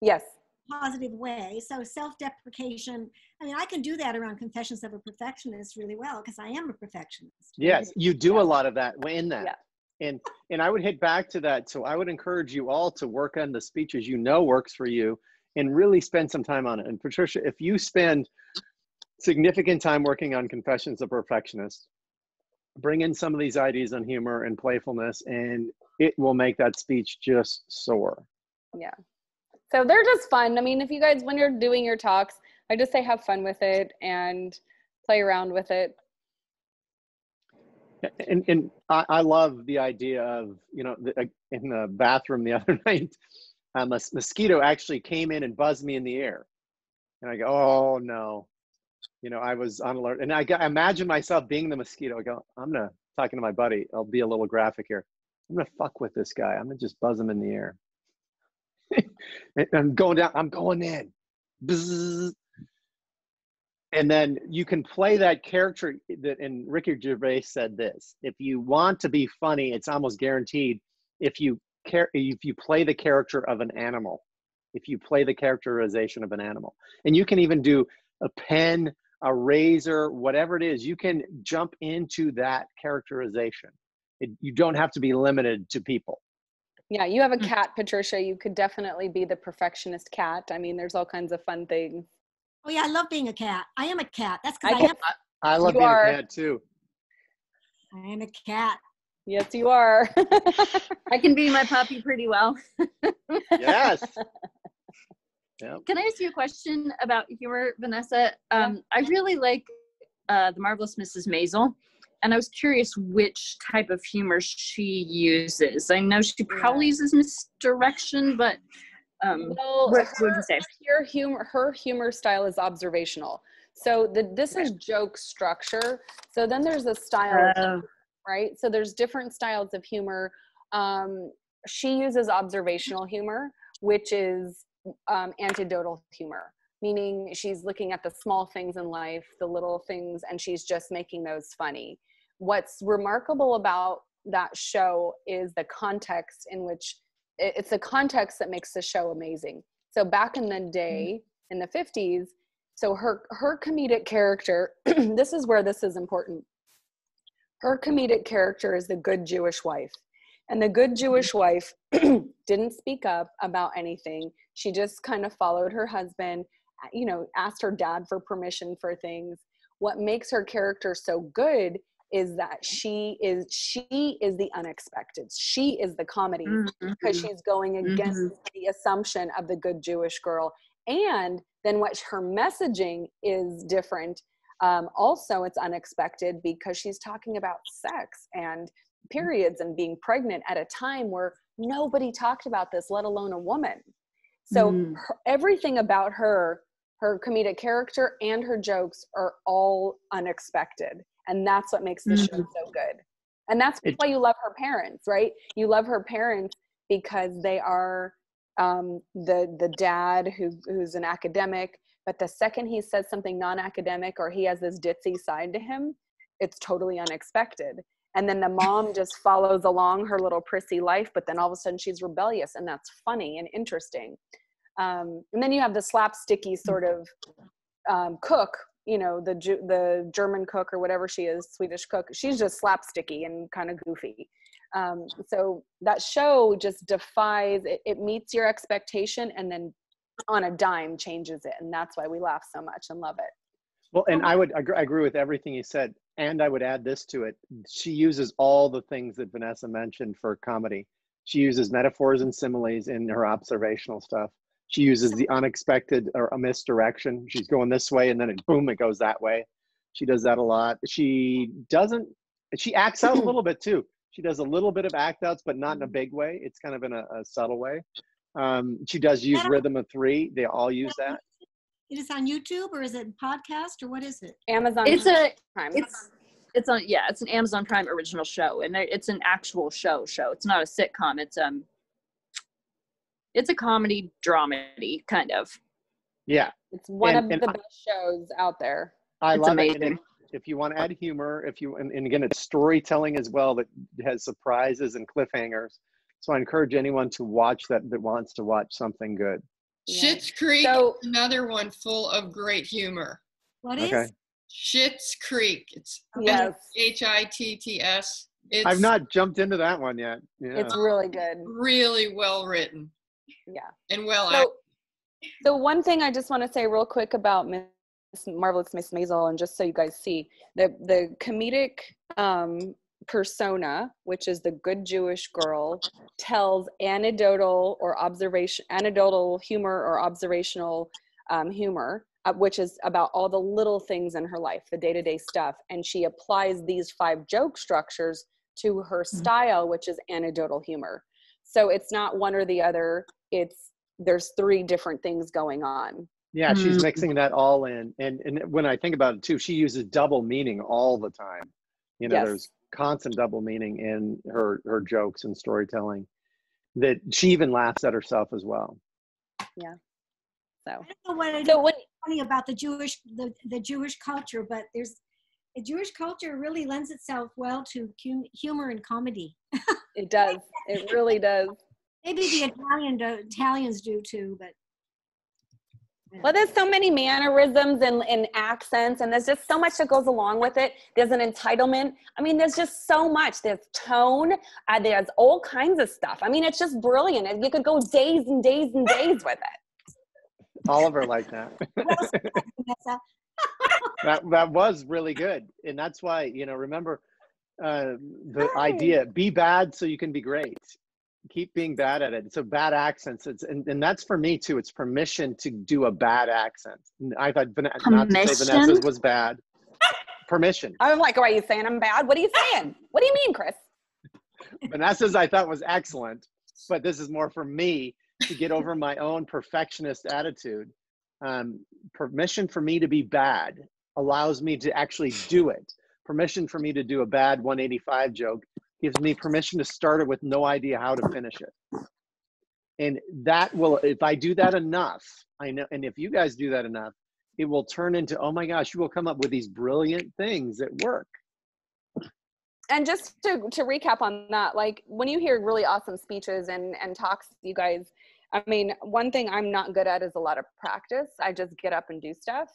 [SPEAKER 5] Yes.
[SPEAKER 2] positive way. So self-deprecation, I mean, I can do that around Confessions of a Perfectionist really well because I am a perfectionist.
[SPEAKER 3] Yes, you do a lot of that in that.
[SPEAKER 5] Yeah.
[SPEAKER 3] And I would hit back to that. So I would encourage you all to work on the speeches works for you and really spend some time on it. And Patricia, if you spend significant time working on Confessions of a Perfectionist, bring in some of these ideas on humor and playfulness, and it will make that speech just soar.
[SPEAKER 5] Yeah. So they're just fun. I mean, if you guys, when you're doing your talks, I just say have fun with it and play around with it.
[SPEAKER 3] And I love the idea of, in the bathroom the other night, a mosquito actually came in and buzzed me in the ear. And I go, oh no. I was on alert. And I imagine myself being the mosquito. I go, talking to my buddy, I'll be a little graphic here. I'm going to fuck with this guy. I'm going to just buzz him in the ear. I'm going down, I'm going in. Bzzz. And then you can play that character and Ricky Gervais said this, if you want to be funny, it's almost guaranteed if you play the character of an animal, if you play the characterization of an animal. And you can even do a pen, a razor, whatever it is, you can jump into that characterization. You don't have to be limited to people.
[SPEAKER 5] Yeah, you have a cat, Patricia. You could definitely be the perfectionist cat. I mean, there's all kinds of fun things.
[SPEAKER 2] Oh yeah, I love being a cat. I am a cat. That's because
[SPEAKER 3] I love being a cat too.
[SPEAKER 2] I am a cat.
[SPEAKER 5] Yes, you are.
[SPEAKER 4] I can be my puppy pretty well.
[SPEAKER 3] Yes. Yep.
[SPEAKER 4] Can I ask you a question about humor, Vanessa? I really like The Marvelous Mrs. Maisel. And I was curious which type of humor she uses. I know she probably uses misdirection, but what would you say?
[SPEAKER 5] Her humor style is observational. So this is joke structure. So then there's a style, right? So there's different styles of humor. She uses observational humor, which is anecdotal humor, meaning she's looking at the small things in life, the little things, and she's just making those funny. What's remarkable about that show is the context in which it's the context that makes the show amazing. So back in the day, in the 50s, so her comedic character, this is where this is important. Her comedic character is the good Jewish wife. And the good Jewish wife didn't speak up about anything. She just kind of followed her husband, asked her dad for permission for things. What makes her character so good is that she is the unexpected. She is the comedy because she's going against the assumption of the good Jewish girl. And then what her messaging is different. Also, it's unexpected because she's talking about sex and periods and being pregnant at a time where nobody talked about this, let alone a woman. So everything about her comedic character and her jokes are all unexpected. And that's what makes the show so good. And that's why you love her parents, right? You love her parents because they are the dad who's an academic, but the second he says something non-academic or he has this ditzy side to him, it's totally unexpected. And then the mom just follows along her little prissy life, but then all of a sudden she's rebellious, and that's funny and interesting. And then you have the slapsticky sort of cook, the German cook or whatever she is, Swedish cook. She's just slapsticky and kind of goofy. So that show just defies, it meets your expectation and then on a dime changes it. And that's why we laugh so much and love it.
[SPEAKER 3] Well, and I agree with everything you said. And I would add this to it. She uses all the things that Vanessa mentioned for comedy. She uses metaphors and similes in her observational stuff. She uses the unexpected or a misdirection. She's going this way and then boom, it goes that way. She does that a lot. She acts out a little bit too. She does a little bit of act outs, but not in a big way. It's kind of in a subtle way. She does use rhythm of three. They all use that.
[SPEAKER 2] It is on YouTube, or is it podcast, or what is it?
[SPEAKER 5] Amazon Prime.
[SPEAKER 4] It's an Amazon Prime original show, and it's an actual show. It's not a sitcom. It's a comedy dramedy kind of.
[SPEAKER 3] Yeah,
[SPEAKER 5] it's one of the best shows out there.
[SPEAKER 3] It's
[SPEAKER 4] amazing.
[SPEAKER 3] It. If you want to add humor, and again, it's storytelling as well that has surprises and cliffhangers. So I encourage anyone to watch that wants to watch something good.
[SPEAKER 1] Schitt's Creek, is another one full of great humor.
[SPEAKER 2] What is?
[SPEAKER 1] Schitt's Creek. It's HITTS.
[SPEAKER 3] I've not jumped into that one yet. Yeah.
[SPEAKER 5] It's really good.
[SPEAKER 1] Really well written.
[SPEAKER 5] Yeah.
[SPEAKER 1] And well acted.
[SPEAKER 5] So one thing I just want to say real quick about Marvelous Miss Maisel, and just so you guys see, the comedic persona, which is the good Jewish girl, tells anecdotal humor or observational humor, which is about all the little things in her life, the day-to-day stuff. And she applies these 5 joke structures to her style, which is anecdotal humor. So it's not one or the other. There's 3 different things going on.
[SPEAKER 3] Yeah, she's mixing that all in. And when I think about it too, she uses double meaning all the time. There's constant double meaning in her jokes and storytelling that she even laughs at herself as well.
[SPEAKER 5] Yeah.
[SPEAKER 2] I don't know what it is funny about the Jewish culture, but the Jewish culture really lends itself well to humor and comedy.
[SPEAKER 5] It does. It really does.
[SPEAKER 2] Maybe the Italians do too, but.
[SPEAKER 5] Well, there's so many mannerisms and accents, and there's just so much that goes along with it. There's an entitlement. I mean, there's just so much. There's tone. There's all kinds of stuff. I mean, it's just brilliant. And you could go days and days and days with it.
[SPEAKER 3] Oliver like that. that was really good. And that's why, remember the idea, be bad so you can be great. Keep being bad at it. So bad accents, and that's for me too. It's permission to do a bad accent. I thought not to say Vanessa's was bad. Permission.
[SPEAKER 5] I'm like, are you saying I'm bad? What are you saying? What do you mean, Chris?
[SPEAKER 3] Vanessa's I thought was excellent, but this is more for me to get over my own perfectionist attitude. Permission for me to be bad allows me to actually do it. Permission for me to do a bad 185 joke gives me permission to start it with no idea how to finish it. And that will, if I do that enough, I know, and if you guys do that enough, it will turn into, oh my gosh, you will come up with these brilliant things that work.
[SPEAKER 5] And just to recap on that, like when you hear really awesome speeches and talks, you guys, I mean, one thing I'm not good at is a lot of practice. I just get up and do stuff.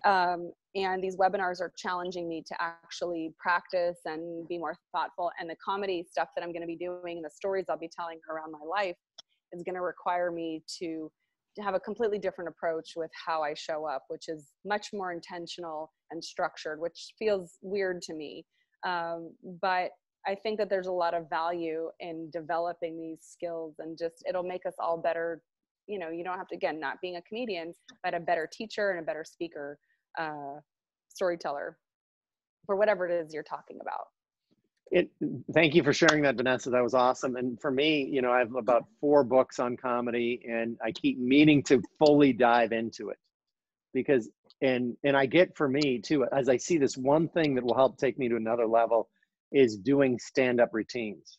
[SPEAKER 5] And these webinars are challenging me to actually practice and be more thoughtful. And the comedy stuff that I'm going to be doing, the stories I'll be telling around my life, is going to require me to have a completely different approach with how I show up, which is much more intentional and structured, which feels weird to me. But I think that there's a lot of value in developing these skills, and just, it'll make us all better. You don't have to, again, not being a comedian, but a better teacher and a better speaker, storyteller, for whatever it is you're talking about.
[SPEAKER 3] Thank you for sharing that, Vanessa. That was awesome. And for me, I have about 4 books on comedy, and I keep meaning to fully dive into it because, and I get, for me too, as I see this, one thing that will help take me to another level is doing stand-up routines,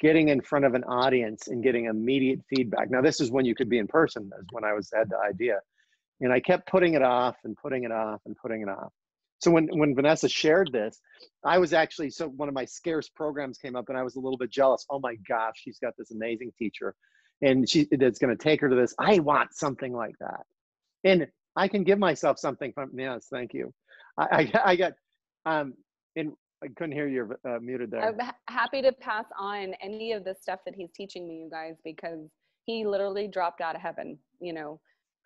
[SPEAKER 3] getting in front of an audience and getting immediate feedback. Now, this is when you could be in person, as when I had the idea. And I kept putting it off and putting it off and putting it off. So when Vanessa shared this, I was actually, so one of my scarce programs came up and I was a little bit jealous. Oh my gosh, she's got this amazing teacher and that's going to take her to this. I want something like that. And I can give myself something from, yes, thank you. I got, and I couldn't hear you, muted there.
[SPEAKER 5] I'm happy to pass on any of the stuff that he's teaching me, you guys, because he literally dropped out of heaven,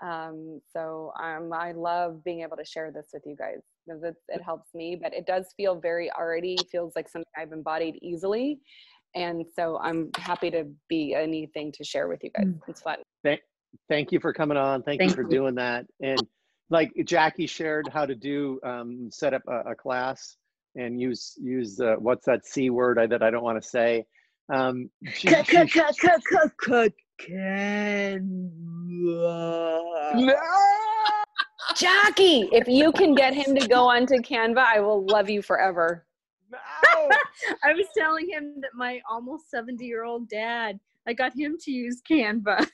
[SPEAKER 5] so I love being able to share this with you guys because it helps me, but it does feel already feels like something I've embodied easily. And so I'm happy to be anything to share with you guys. It's fun.
[SPEAKER 3] Thank you for coming on. Thank you for doing that. And like Jackie shared how to do, set up a class and use what's that C word that I don't want to say.
[SPEAKER 5] Jackie, if you can get him to go onto Canva, I will love you forever.
[SPEAKER 3] No.
[SPEAKER 4] I was telling him that my almost 70-year-old dad, I got him to use Canva.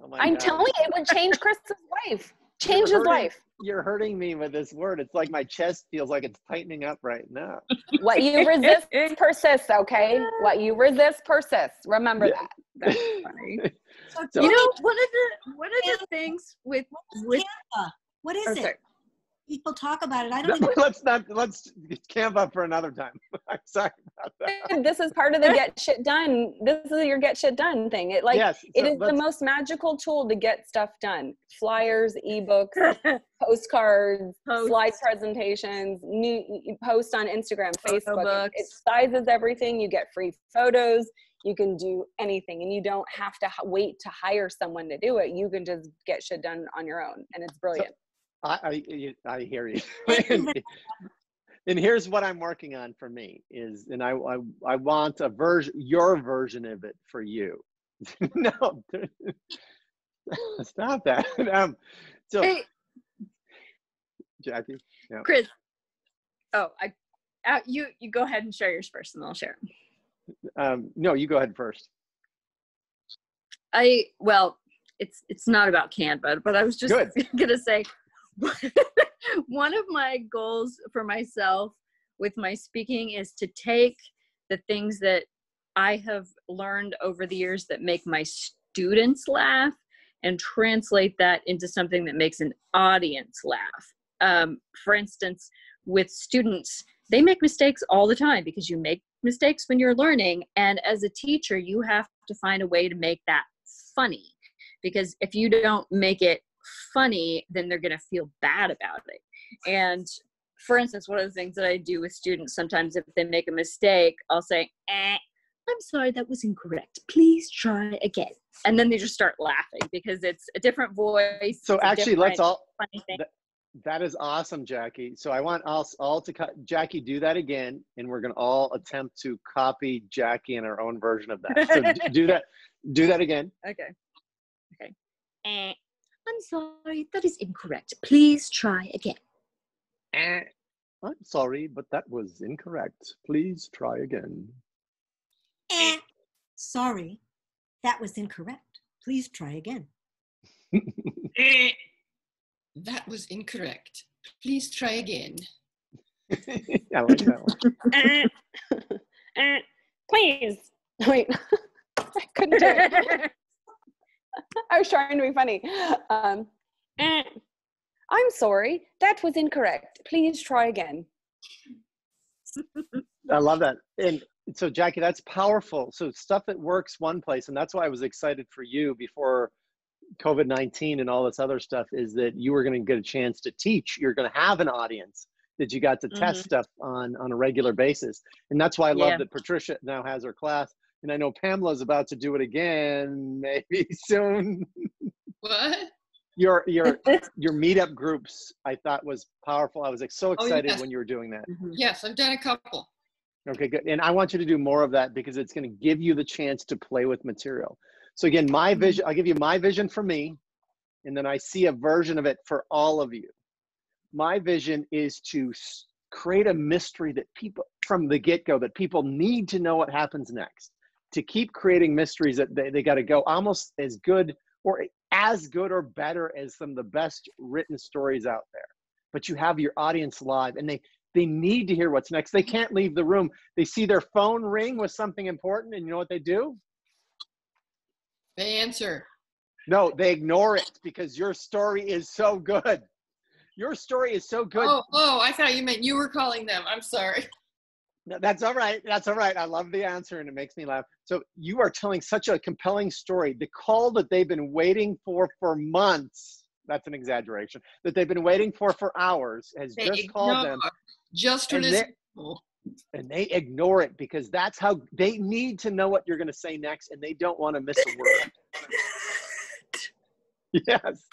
[SPEAKER 3] Oh
[SPEAKER 5] I'm
[SPEAKER 3] God.
[SPEAKER 5] telling you, it would change Chris's life. Change his life.
[SPEAKER 3] You're hurting me with this word. It's like my chest feels like it's tightening up right now.
[SPEAKER 5] What you resist persists, okay? What you resist persists. Remember that.
[SPEAKER 4] That's funny.
[SPEAKER 3] So-
[SPEAKER 4] You know, one of the things with
[SPEAKER 2] Canva. What is it?
[SPEAKER 4] sorry.
[SPEAKER 2] People talk about it. I don't even
[SPEAKER 3] let's Canva for another time. I'm sorry about that.
[SPEAKER 5] This is part of the get shit done. This is your get shit done thing. It
[SPEAKER 3] Yes,
[SPEAKER 5] it
[SPEAKER 3] so
[SPEAKER 5] is the most magical tool to get stuff done. Flyers, ebooks, postcards,
[SPEAKER 4] Posts.
[SPEAKER 5] slide presentations, new post on Instagram, Facebook.
[SPEAKER 4] books.
[SPEAKER 5] It sizes everything. You get free photos. You can do anything, and you don't have to wait to hire someone to do it. You can just get shit done on your own, and it's brilliant.
[SPEAKER 3] I hear you. And here's what I'm working on for me is, and I want your version of it for you. No, stop that. So,
[SPEAKER 4] Hey,
[SPEAKER 3] Jackie, yeah.
[SPEAKER 4] Chris. Oh, you go ahead and share yours first, and I'll share.
[SPEAKER 3] No, you go ahead first.
[SPEAKER 4] Well, it's not about Canva, but I was just
[SPEAKER 3] Good.
[SPEAKER 4] gonna say one of my goals for myself with my speaking is to take the things that I have learned over the years that make my students laugh and translate that into something that makes an audience laugh. For instance, with students, they make mistakes all the time because you make mistakes when you're learning. And as a teacher, you have to find a way to make that funny, because if you don't make it funny, then they're going to feel bad about it. And for instance, one of the things that I do with students, sometimes if they make a mistake, I'll say, I'm sorry, that was incorrect. Please try again. And then they just start laughing because it's a different voice.
[SPEAKER 3] So actually, let's all,
[SPEAKER 4] funny thing.
[SPEAKER 3] that is awesome, Jackie. So I want us all to Jackie, do that again. And we're going to all attempt to copy Jackie in our own version of that. So do that again.
[SPEAKER 4] Okay. I'm sorry, that is incorrect. Please try again.
[SPEAKER 3] I'm sorry, but that was incorrect. Please try again.
[SPEAKER 2] Sorry, that was incorrect. Please try again.
[SPEAKER 1] That was incorrect. Please try again.
[SPEAKER 3] I like that one.
[SPEAKER 5] Please. Wait, I couldn't do it. I was trying to be funny. I'm sorry, that was incorrect. Please try again.
[SPEAKER 3] I love that. And so, Jackie, that's powerful. So stuff that works one place, and that's why I was excited for you before COVID-19 and all this other stuff, is that you were going to get a chance to teach. You're going to have an audience that you got to test stuff on a regular basis. And that's why I love that Patricia now has her class. And I know Pamela's about to do it again, maybe soon.
[SPEAKER 1] What?
[SPEAKER 3] Your meetup groups, I thought was powerful. I was so excited
[SPEAKER 1] yes.
[SPEAKER 3] when you were doing that.
[SPEAKER 1] Yes, I've done a couple.
[SPEAKER 3] Okay, good. And I want you to do more of that because it's going to give you the chance to play with material. So again, my vision, I'll give you my vision for me, and then I see a version of it for all of you. My vision is to create a mystery that people, from the get-go, that people need to know what happens next. To keep creating mysteries that they got to go almost as good or as good or better as some of the best written stories out there. But you have your audience live, and they need to hear what's next. They can't leave the room. They see their phone ring with something important, and you know what they do?
[SPEAKER 1] They answer.
[SPEAKER 3] No, they ignore it because your story is so good. Your story is so good.
[SPEAKER 1] Oh, I thought you meant you were calling them. I'm sorry.
[SPEAKER 3] No, that's all right. That's all right. I love the answer, and it makes me laugh. So you are telling such a compelling story. The call that they've been waiting for months, that's an exaggeration, that they've been waiting for hours has just called them.
[SPEAKER 1] Just to listen.
[SPEAKER 3] And they ignore it because that's how they need to know what you're going to say next, and they don't want to miss a word. Yes.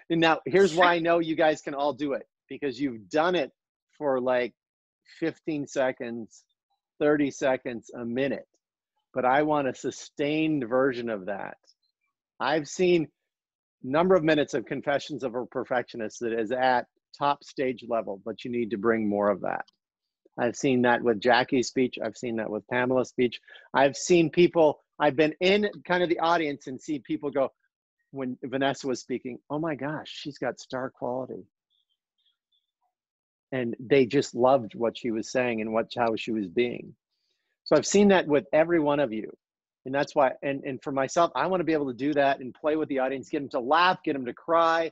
[SPEAKER 3] And now here's why I know you guys can all do it, because you've done it for like 15 seconds, 30 seconds, a minute. But I want a sustained version of that. I've seen number of minutes of Confessions of a Perfectionist that is at top stage level, but you need to bring more of that. I've seen that with Jackie's speech. I've seen that with Pamela's speech. I've seen people, I've been in kind of the audience and see people go, when Vanessa was speaking, oh my gosh, she's got star quality. And they just loved what she was saying and how she was being. So I've seen that with every one of you. And that's why, and for myself, I want to be able to do that and play with the audience, get them to laugh, get them to cry,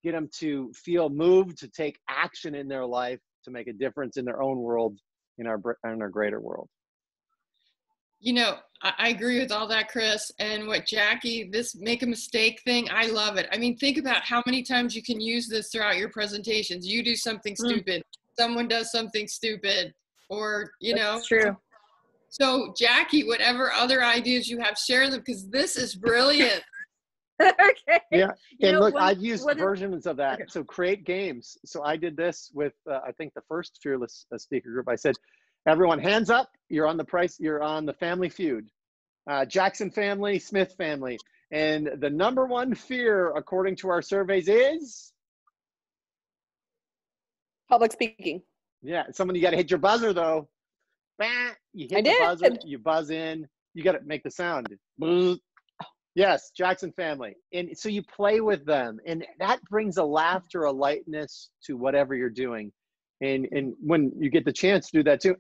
[SPEAKER 3] get them to feel moved, to take action in their life, to make a difference in their own world, in our greater world.
[SPEAKER 1] You know, I agree with all that, Chris. And what Jackie, this make a mistake thing, I love it. I mean, think about how many times you can use this throughout your presentations. You do something stupid, someone does something stupid, or, you know.
[SPEAKER 4] That's true.
[SPEAKER 1] So Jackie, whatever other ideas you have, share them, because this is brilliant.
[SPEAKER 4] Okay.
[SPEAKER 3] Yeah, and
[SPEAKER 4] know,
[SPEAKER 3] look,
[SPEAKER 4] what-
[SPEAKER 3] I've used
[SPEAKER 4] what is-
[SPEAKER 3] versions of that.
[SPEAKER 4] Okay.
[SPEAKER 3] So create games. So I did this with, I think the first Fearless speaker group. I said, everyone hands up, you're on the Family Feud. Jackson family, Smith family. And the number one fear, according to our surveys, is?
[SPEAKER 5] Public speaking.
[SPEAKER 3] Yeah, someone, you got to hit your buzzer though. Bah, you hit the buzzer, you buzz in, you got to make the sound. Buzz. Yes, Jackson family. And so you play with them, and that brings a laughter, a lightness to whatever you're doing. And when you get the chance to do that too,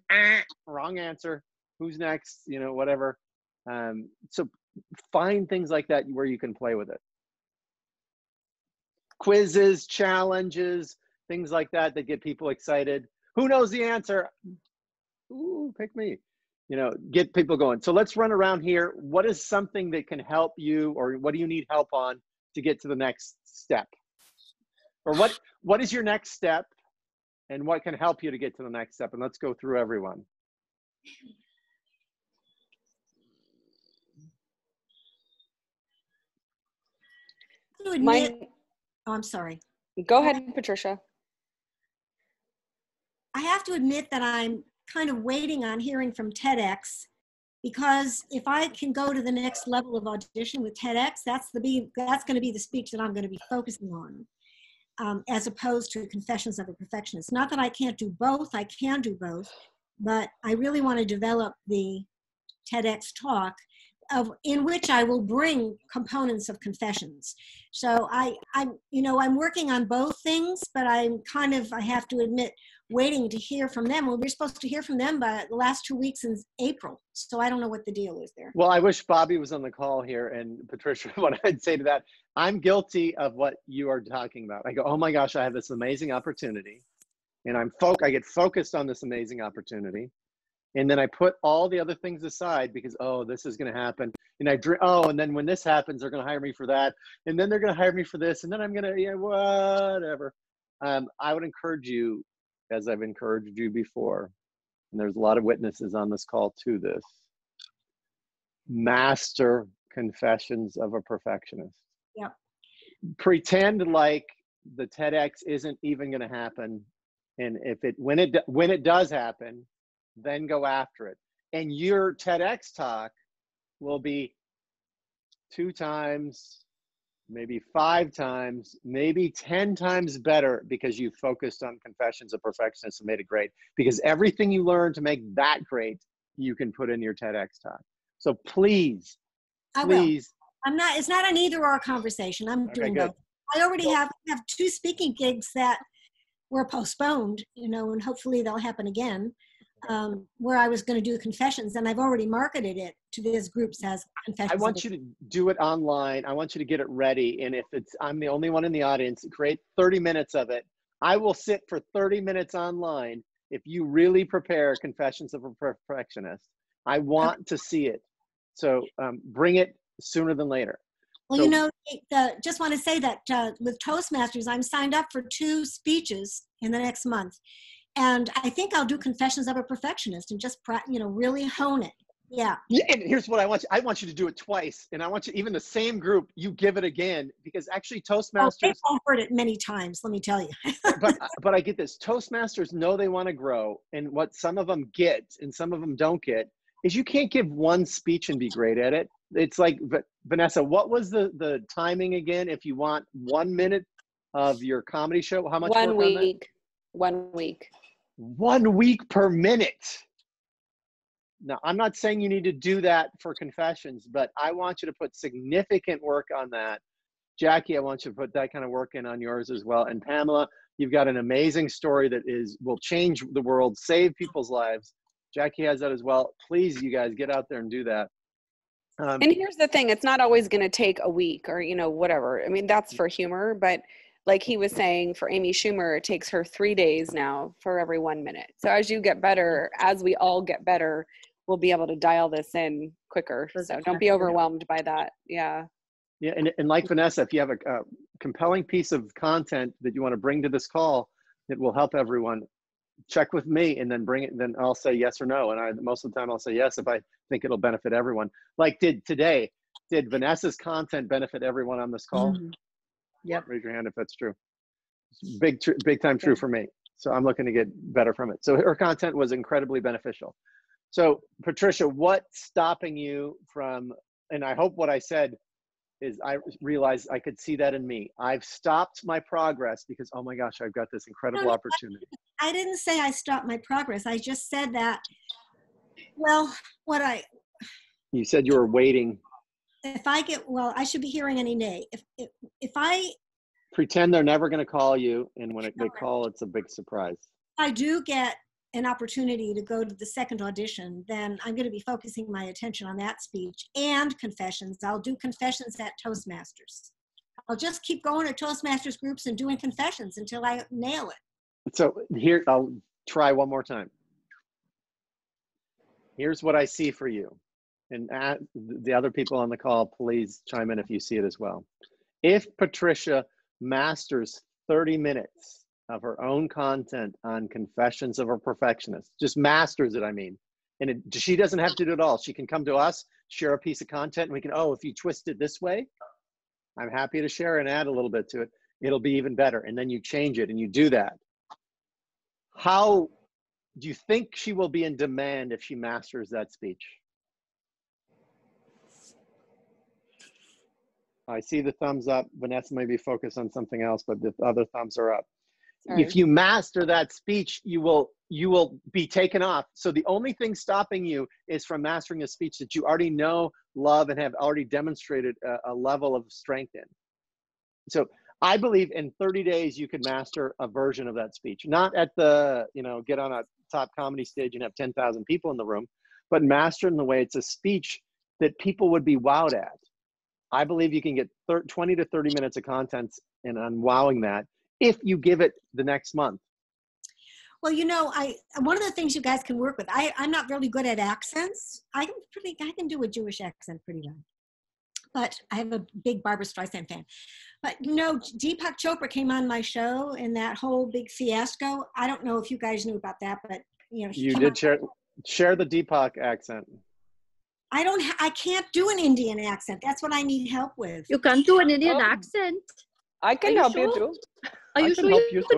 [SPEAKER 3] wrong answer, who's next, you know, whatever. So find things like that where you can play with it. Quizzes, challenges, things like that get people excited. Who knows the answer? Ooh, pick me. You know, get people going. So let's run around here. What is something that can help you, or what do you need help on to get to the next step? Or what is your next step, and what can help you to get to the next step? And let's go through everyone.
[SPEAKER 2] To admit, oh, I'm sorry.
[SPEAKER 5] Go ahead, Patricia.
[SPEAKER 2] I have to admit that I'm kind of waiting on hearing from TEDx, because if I can go to the next level of audition with TEDx, that's going to be the speech that I'm going to be focusing on, as opposed to Confessions of a Perfectionist. Not that I can't do both, I can do both, but I really want to develop the TEDx talk in which I will bring components of Confessions. So I'm working on both things, but I have to admit, waiting to hear from them. Well, we're supposed to hear from them by the last 2 weeks in April. So I don't know what the deal is there.
[SPEAKER 3] Well, I wish Bobby was on the call here, and Patricia, what I'd say to that, I'm guilty of what you are talking about. I go, oh my gosh, I have this amazing opportunity, and I get focused on this amazing opportunity. And then I put all the other things aside because, oh, this is going to happen. And and then when this happens, they're going to hire me for that. And then they're going to hire me for this. And then I'm going to, whatever. I would encourage you, as I've encouraged you before, and there's a lot of witnesses on this call to this, master Confessions of a Perfectionist.
[SPEAKER 2] Yep.
[SPEAKER 3] Pretend like the TEDx isn't even going to happen. And when it does happen, then go after it. And your TEDx talk will be 2 times, maybe 5 times, maybe 10 times better because you focused on Confessions of Perfectionists and made it great. Because everything you learned to make that great, you can put in your TEDx talk. So please.
[SPEAKER 2] It's not an either or conversation. I'm doing both. I already have 2 speaking gigs that were postponed, and hopefully they'll happen again. Where I was going to do Confessions, and I've already marketed it to these groups as Confessions.
[SPEAKER 3] I want you to do it online. I want you to get it ready. And if I'm the only one in the audience, create 30 minutes of it. I will sit for 30 minutes online if you really prepare Confessions of a Perfectionist. I want to see it. So bring it sooner than later.
[SPEAKER 2] Well, just want to say that with Toastmasters, I'm signed up for 2 speeches in the next month. And I think I'll do Confessions of a Perfectionist and just, really hone it. Yeah.
[SPEAKER 3] Yeah, and here's what I want you. I want you to do it twice, and I want you, even the same group, you give it again, because actually
[SPEAKER 2] Oh,
[SPEAKER 3] Toastmasters.
[SPEAKER 2] they've all heard it many times, let me tell you.
[SPEAKER 3] but I get this. Toastmasters know they want to grow, and what some of them get and some of them don't get is you can't give one speech and be great at it. It's like, Vanessa, what was the timing again? If you want 1 minute of your comedy show, how much?
[SPEAKER 5] 1 week. 1 week.
[SPEAKER 3] 1 week per minute. Now, I'm not saying you need to do that for Confessions, but I want you to put significant work on that. Jackie, I want you to put that kind of work in on yours as well. And Pamela, you've got an amazing story that will change the world, save people's lives. Jackie has that as well. Please, you guys, get out there and do that.
[SPEAKER 5] And here's the thing, it's not always going to take a week or, whatever. I mean, that's for humor, but like he was saying, for Amy Schumer, it takes her 3 days now for every 1 minute. So as you get better, as we all get better, we'll be able to dial this in quicker. So don't be overwhelmed by that. Yeah.
[SPEAKER 3] Yeah, and like Vanessa, if you have a compelling piece of content that you want to bring to this call that will help everyone, check with me and then bring it. Then I'll say yes or no. And most of the time I'll say yes if I think it'll benefit everyone. Like did Vanessa's content benefit everyone on this call?
[SPEAKER 4] Mm-hmm. Yep.
[SPEAKER 3] Raise your hand if that's true. Big time true for me. So I'm looking to get better from it. So her content was incredibly beneficial. So Patricia, what's stopping you from, and I hope what I said is I realized I could see that in me. I've stopped my progress because, oh my gosh, I've got this incredible opportunity.
[SPEAKER 2] I didn't say I stopped my progress. I just said that,
[SPEAKER 3] You said you were waiting.
[SPEAKER 2] I should be hearing any day. If I
[SPEAKER 3] Pretend they're never going to call you, and when they call, it's a big surprise.
[SPEAKER 2] I do get an opportunity to go to the second audition, then I'm going to be focusing my attention on that speech and Confessions. I'll do Confessions at Toastmasters. I'll just keep going to Toastmasters groups and doing Confessions until I nail it.
[SPEAKER 3] So here, I'll try one more time. Here's what I see for you. And the other people on the call, please chime in if you see it as well. If Patricia masters 30 minutes of her own content on Confessions of a Perfectionist, just masters it, and she doesn't have to do it all. She can come to us, share a piece of content, and we can, if you twist it this way, I'm happy to share and add a little bit to it. It'll be even better. And then you change it and you do that. How do you think she will be in demand if she masters that speech? I see the thumbs up. Vanessa may be focused on something else, but the other thumbs are up. Sorry. If you master that speech, you will be taken off. So the only thing stopping you is from mastering a speech that you already know, love, and have already demonstrated a level of strength in. So I believe in 30 days, you could master a version of that speech. Not at the, get on a top comedy stage and have 10,000 people in the room, but master in the way it's a speech that people would be wowed at. I believe you can get 20 to 30 minutes of content and unwowing that if you give it the next month.
[SPEAKER 2] Well, one of the things you guys can work with, I'm not really good at accents. I can do a Jewish accent pretty well. But I have a big Barbra Streisand fan. But Deepak Chopra came on my show in that whole big fiasco. I don't know if you guys knew about that, but
[SPEAKER 3] you did share the Deepak accent.
[SPEAKER 2] I can't do an Indian accent. That's what I need help with.
[SPEAKER 4] You can't do an Indian accent.
[SPEAKER 5] I can help you too.
[SPEAKER 4] Are you sure you can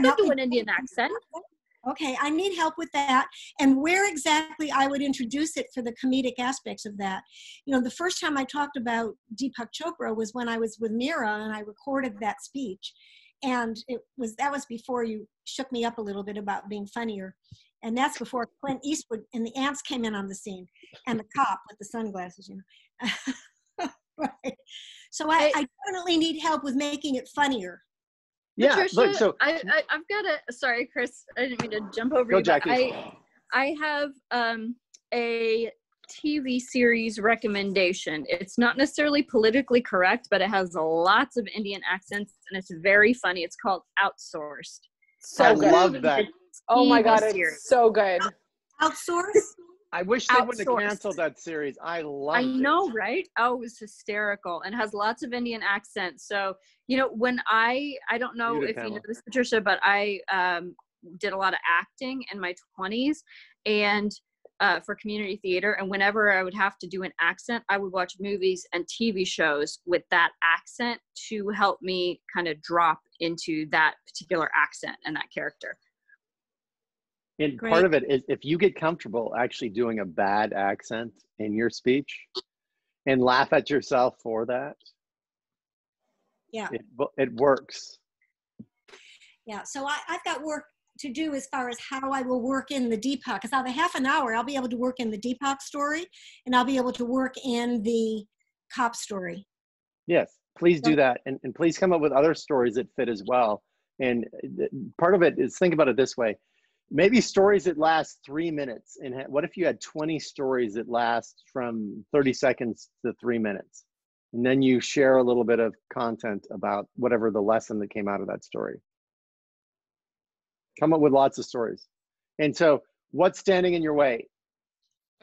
[SPEAKER 4] do an Indian accent?
[SPEAKER 2] Okay, I need help with that. And where exactly I would introduce it for the comedic aspects of that. The first time I talked about Deepak Chopra was when I was with Mira and I recorded that speech. And that was before you shook me up a little bit about being funnier. And that's before Clint Eastwood and the ants came in on the scene and the cop with the sunglasses, Right. So I definitely need help with making it funnier.
[SPEAKER 3] Yeah,
[SPEAKER 4] Patricia,
[SPEAKER 3] look, so
[SPEAKER 4] I've got sorry, Chris, I didn't mean to jump over
[SPEAKER 3] go,
[SPEAKER 4] you,
[SPEAKER 3] Jackie.
[SPEAKER 4] but I have a TV series recommendation. It's not necessarily politically correct, but it has lots of Indian accents and it's very funny. It's called Outsourced.
[SPEAKER 3] So I love that.
[SPEAKER 5] Oh my God, it's so good.
[SPEAKER 2] Outsource?
[SPEAKER 3] I wish they wouldn't have canceled that series. I loved it.
[SPEAKER 4] I know, right? Oh, it was hysterical and has lots of Indian accents. So, when I don't know if you know this, Patricia, but I did a lot of acting in my 20s and for community theater. And whenever I would have to do an accent, I would watch movies and TV shows with that accent to help me kind of drop into that particular accent and that character.
[SPEAKER 3] And
[SPEAKER 2] Great.
[SPEAKER 3] part of it is if you get comfortable actually doing a bad accent in your speech and laugh at yourself for that,
[SPEAKER 2] Yeah.
[SPEAKER 3] it works.
[SPEAKER 2] Yeah. So I've got work to do as far as how I will work in the Deepak, because I'll have a half an hour. I'll be able to work in the Deepak story, and I'll be able to work in the cop story.
[SPEAKER 3] Yes, please do that. And please come up with other stories that fit as well. And part of it is, think about it this way. Maybe stories that last 3 minutes. And what if you had 20 stories that last from 30 seconds to 3 minutes? And then you share a little bit of content about whatever the lesson that came out of that story. Come up with lots of stories. And so what's standing in your way?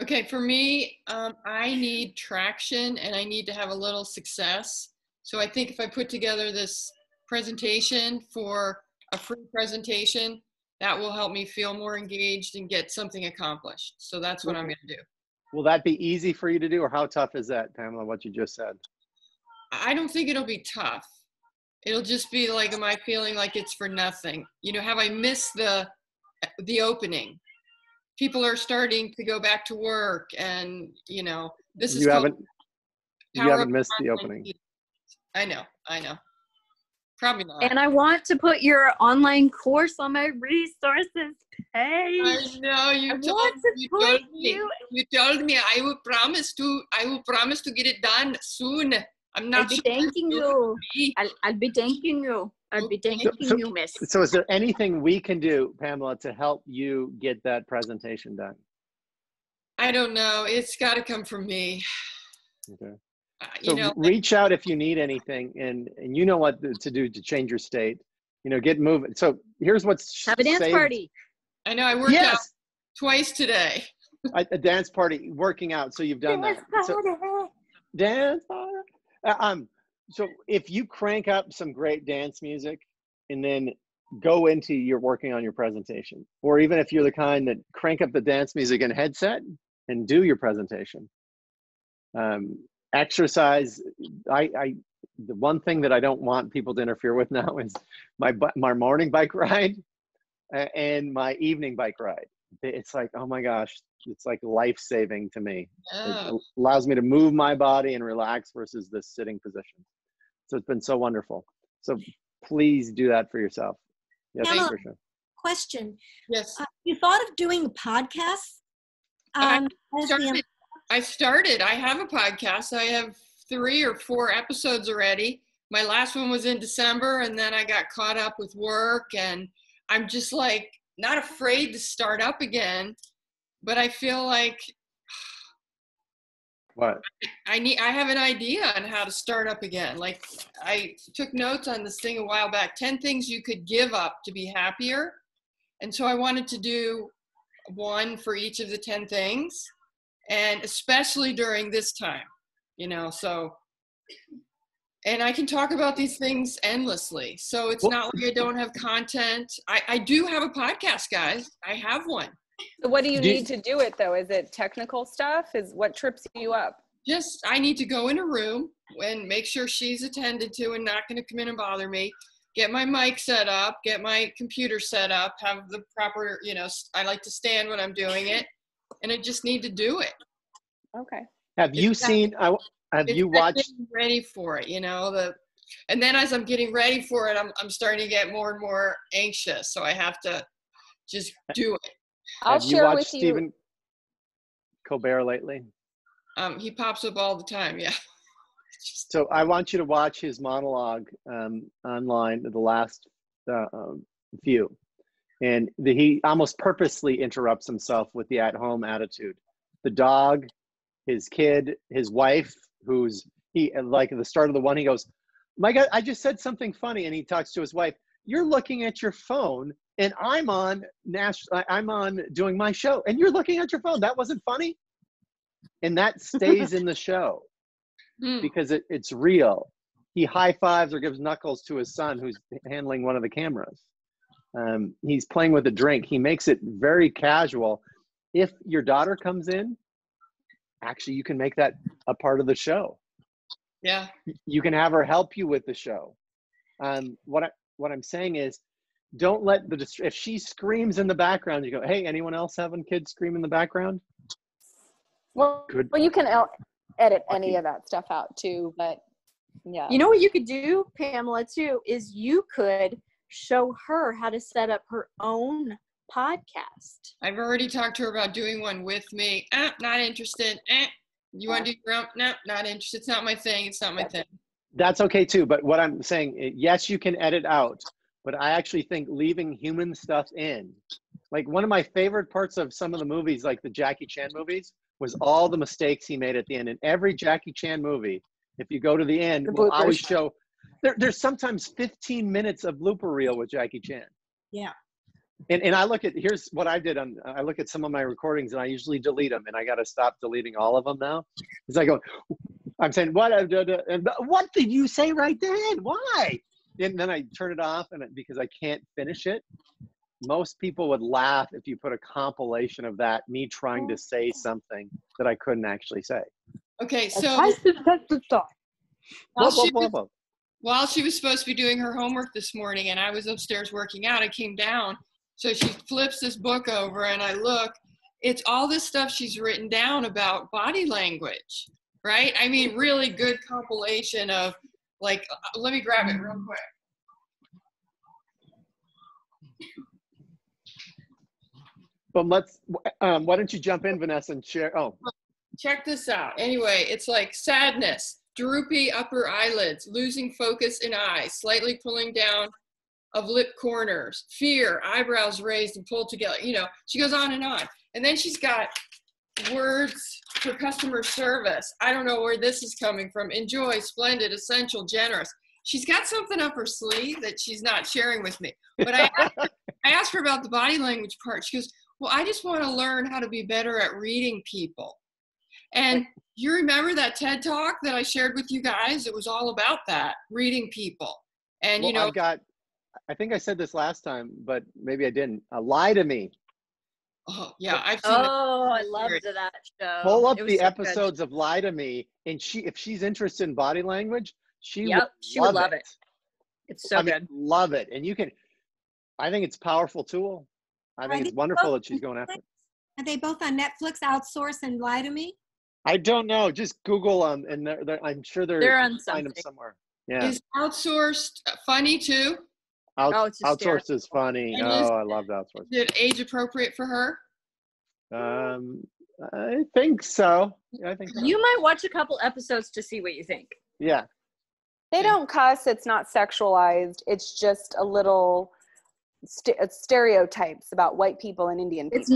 [SPEAKER 1] Okay, for me, I need traction and I need to have a little success. So I think if I put together this presentation for a free presentation, that will help me feel more engaged and get something accomplished. So that's what I'm going to do.
[SPEAKER 3] Will that be easy for you to do, or how tough is that, Pamela, what you just said?
[SPEAKER 1] I don't think it'll be tough. It'll just be like, am I feeling like it's for nothing? You know, have I missed the opening? People are starting to go back to work, and you know, this is
[SPEAKER 3] You haven't missed the opening.
[SPEAKER 1] I know. Probably not.
[SPEAKER 4] And I want to put your online course on my resources page.
[SPEAKER 1] I know you told me I will promise to get it done soon. I'm not
[SPEAKER 4] I'll be thanking you. I'll be thanking you. I'll be thanking you, miss.
[SPEAKER 3] So is there anything we can do, Pamela, to help you get that presentation done?
[SPEAKER 1] I don't know. It's got to come from me.
[SPEAKER 3] Okay.
[SPEAKER 1] You
[SPEAKER 3] So
[SPEAKER 1] know,
[SPEAKER 3] reach out if you need anything, and you know what to do to change your state. You know, get moving. So here's what's
[SPEAKER 4] Have a dance party.
[SPEAKER 1] I know I worked out twice today.
[SPEAKER 3] A dance party, working out. So you've done that. So, dance party. So if you crank up some great dance music and then go into your working on your presentation, or even if you're the kind that crank up the dance music in headset and do your presentation. Exercise. The one thing that I don't want people to interfere with now is my morning bike ride and my evening bike ride. It's like, oh my gosh, it's like life-saving to me.
[SPEAKER 1] Oh.
[SPEAKER 3] It allows me to move my body and relax versus this sitting position. So it's been so wonderful. So please do that for yourself. Yes,
[SPEAKER 2] Pamela,
[SPEAKER 3] Patricia.
[SPEAKER 2] Question.
[SPEAKER 1] Yes.
[SPEAKER 2] You thought of doing podcasts?
[SPEAKER 1] I started. I have a podcast. I have 3 or 4 episodes already. My last one was in December, and then I got caught up with work, and I'm just like not afraid to start up again, but I feel like
[SPEAKER 3] What?
[SPEAKER 1] I have an idea on how to start up again. Like, I took notes on this thing a while back, 10 things you could give up to be happier. And so I wanted to do one for each of the 10 things, and especially during this time, you know, so, and I can talk about these things endlessly. So it's not like I don't have content. I do have a podcast, guys. I have one.
[SPEAKER 5] So what do you need to do it though? Is it technical stuff? Is what trips you up?
[SPEAKER 1] Just, I need to go in a room and make sure she's attended to and not going to come in and bother me. Get my mic set up, get my computer set up, have the proper, you know, I like to stand when I'm doing it, and I just need to do it.
[SPEAKER 5] Okay.
[SPEAKER 3] Have you seen, have you watched?
[SPEAKER 1] Getting ready for it, you know, and then as I'm getting ready for it, I'm starting to get more and more anxious. So I have to just do it.
[SPEAKER 5] I'll
[SPEAKER 3] Have you
[SPEAKER 5] share
[SPEAKER 3] watched
[SPEAKER 5] with
[SPEAKER 3] Stephen Colbert lately?
[SPEAKER 1] He pops up all the time. Yeah.
[SPEAKER 3] So I want you to watch his monologue online, the last few. And he almost purposely interrupts himself with the at-home attitude. The dog, his kid, his wife, like at the start of the one, he goes, my God, I just said something funny. And he talks to his wife, you're looking at your phone and I'm on doing my show and you're looking at your phone. That wasn't funny. And that stays in the show because it's real. He high fives or gives knuckles to his son who's handling one of the cameras. He's playing with a drink. He makes it very casual. If your daughter comes in, actually, you can make that a part of the show.
[SPEAKER 1] Yeah.
[SPEAKER 3] You can have her help you with the show. What I'm saying is, don't let if she screams in the background, you go, hey, anyone else having kids scream in the background?
[SPEAKER 5] Well, you can edit any of that stuff out too, but yeah.
[SPEAKER 4] You know what you could do, Pamela, too, is you could show her how to set up her own podcast.
[SPEAKER 1] I've already talked to her about doing one with me. Not interested. You want to do your own? No, not interested. It's not my thing. It's not my thing.
[SPEAKER 3] That's okay too. But what I'm saying, yes, you can edit out, but I actually think leaving human stuff in, like one of my favorite parts of some of the movies, like the Jackie Chan movies, was all the mistakes he made at the end. In every Jackie Chan movie, if you go to the end, we'll always show, there's sometimes 15 minutes of blooper reel with Jackie Chan.
[SPEAKER 2] Yeah.
[SPEAKER 3] And I look at, here's what I did I look at some of my recordings and I usually delete them, and I got to stop deleting all of them now. Because I go, I'm saying, what did you say right then? Why? And then I turn it off, and because I can't finish it. Most people would laugh if you put a compilation of that, me trying to say something that I couldn't actually say.
[SPEAKER 1] Okay, so while she was supposed to be doing her homework this morning and I was upstairs working out, I came down. So she flips this book over and I look, it's all this stuff she's written down about body language, right? I mean, really good compilation of like, let me grab it real quick.
[SPEAKER 3] But why don't you jump in, Vanessa, and share? Oh,
[SPEAKER 1] check this out. Anyway, it's like sadness, droopy upper eyelids, losing focus in eyes, slightly pulling down of lip corners, fear, eyebrows raised and pulled together. You know, she goes on. And then she's got words for customer service. I don't know where this is coming from. Enjoy, splendid, essential, generous. She's got something up her sleeve that she's not sharing with me. But I asked her about the body language part. She goes, well, I just want to learn how to be better at reading people. And you remember that TED Talk that I shared with you guys? It was all about that, reading people. And,
[SPEAKER 3] well, I think I said this last time, but maybe I didn't. Lie to Me.
[SPEAKER 1] Oh, yeah. I've seen
[SPEAKER 4] I loved that show.
[SPEAKER 3] Pull up the episodes of Lie to Me, and if she's interested in body language, she would love it.
[SPEAKER 4] It's so good.
[SPEAKER 3] Love it. And I think it's a powerful tool. I think it's wonderful that she's going after it.
[SPEAKER 2] Are they both on Netflix, Outsource and Lie to Me?
[SPEAKER 3] I don't know. Just Google them, and I'm sure they're
[SPEAKER 4] on
[SPEAKER 3] find them somewhere. Yeah.
[SPEAKER 1] Is Outsourced funny too?
[SPEAKER 4] It's
[SPEAKER 3] Outsourced is funny.
[SPEAKER 1] And
[SPEAKER 3] I loved Outsourced.
[SPEAKER 1] Is it age appropriate for her?
[SPEAKER 3] I think so. Yeah, I think so.
[SPEAKER 4] You might watch a couple episodes to see what you think.
[SPEAKER 3] Yeah.
[SPEAKER 5] They don't cuss. It's not sexualized. It's just a little stereotypes about white people and Indian people.
[SPEAKER 4] It's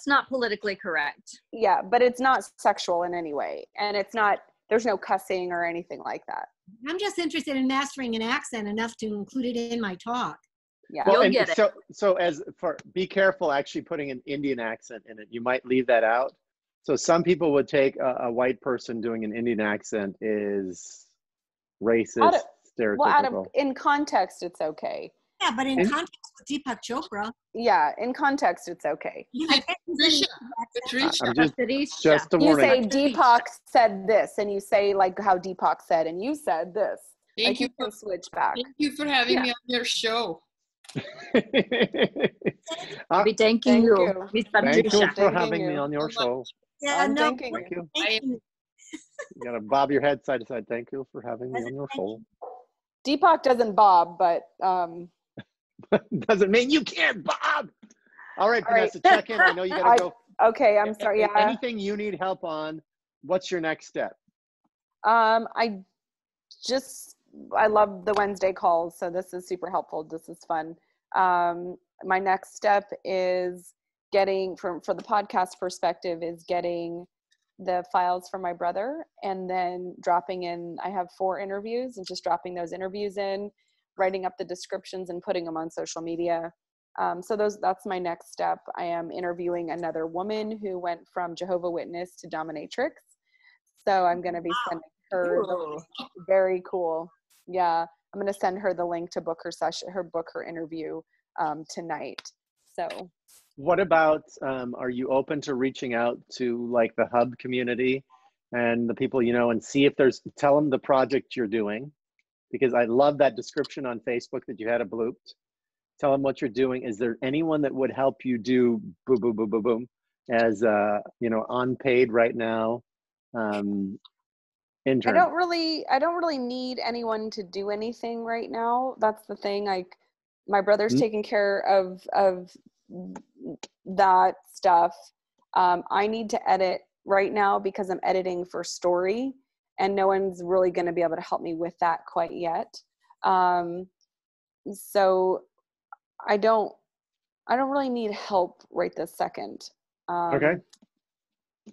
[SPEAKER 4] not politically correct.
[SPEAKER 5] Yeah, but it's not sexual in any way. And there's no cussing or anything like that.
[SPEAKER 2] I'm just interested in mastering an accent enough to include it in my talk.
[SPEAKER 5] Yeah.
[SPEAKER 3] Well,
[SPEAKER 4] You'll get it.
[SPEAKER 3] So be careful actually putting an Indian accent in it. You might leave that out. So some people would take a white person doing an Indian accent is racist, stereotypical.
[SPEAKER 5] Well, in context, it's okay.
[SPEAKER 2] Yeah, but in context with Deepak Chopra.
[SPEAKER 5] Yeah, in context, it's okay.
[SPEAKER 1] Patricia.
[SPEAKER 3] I'm just a
[SPEAKER 5] You
[SPEAKER 3] warning.
[SPEAKER 5] say Deepak said this, and you say like how Deepak said, and you said this.
[SPEAKER 1] Thank you
[SPEAKER 5] for switch back.
[SPEAKER 1] Thank you for having me on your show.
[SPEAKER 4] Thank you.
[SPEAKER 3] Thank you for having me on your show.
[SPEAKER 2] Yeah,
[SPEAKER 3] Thank you. You gotta bob your head side to side. Thank you for having me on your show.
[SPEAKER 5] Deepak doesn't bob, but
[SPEAKER 3] doesn't mean you can't bob. All right, Vanessa, check in. I know you gotta go.
[SPEAKER 5] Okay, I'm sorry. Yeah.
[SPEAKER 3] Anything you need help on? What's your next step?
[SPEAKER 5] I love the Wednesday calls, so this is super helpful. This is fun. My next step is getting, for the podcast perspective, is getting the files from my brother and then dropping in, I have 4 interviews, and just dropping those interviews in, writing up the descriptions and putting them on social media. So that's my next step. I am interviewing another woman who went from Jehovah's Witness to dominatrix. So I'm going to be sending her very cool. Yeah. I'm going to send her the link to book her interview tonight. So
[SPEAKER 3] what about, are you open to reaching out to like the hub community and the people, you know, and see if tell them the project you're doing, because I love that description on Facebook that you had at Blooped. Tell them what you're doing. Is there anyone that would help you do boom, boom, boom, boom, boom as, you know, unpaid right now, intern?
[SPEAKER 5] I don't really need anyone to do anything right now. That's the thing. Like my brother's taking care of that stuff. I need to edit right now because I'm editing for story, and no one's really going to be able to help me with that quite yet. So I don't really need help right this second.
[SPEAKER 3] Okay.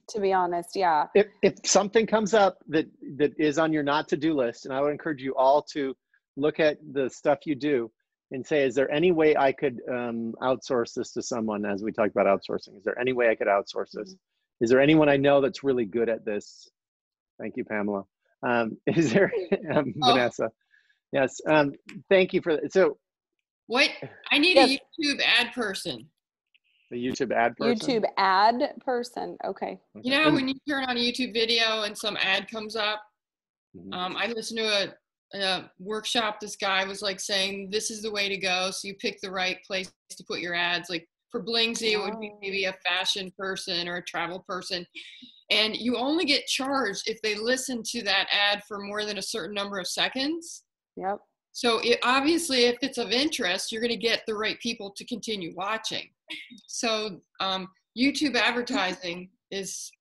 [SPEAKER 5] To be honest, yeah.
[SPEAKER 3] If something comes up that is on your not to-do list, and I would encourage you all to look at the stuff you do and say, is there any way I could outsource this to someone? As we talked about outsourcing, is there any way I could outsource this? Is there anyone I know that's really good at this? Thank you, Pamela. Is there, Vanessa? Yes, thank you for that. So,
[SPEAKER 1] Wait, I need a YouTube ad person.
[SPEAKER 3] the YouTube ad person?
[SPEAKER 5] YouTube ad person, okay.
[SPEAKER 1] You know how when you turn on a YouTube video and some ad comes up?
[SPEAKER 3] Mhm.
[SPEAKER 1] I listened to a workshop. This guy was like saying, this is the way to go. So you pick the right place to put your ads. Like for Blingsy, it would be maybe a fashion person or a travel person. And you only get charged if they listen to that ad for more than a certain number of seconds.
[SPEAKER 5] Yep.
[SPEAKER 1] So obviously, if it's of interest, you're going to get the right people to continue watching. So YouTube advertising is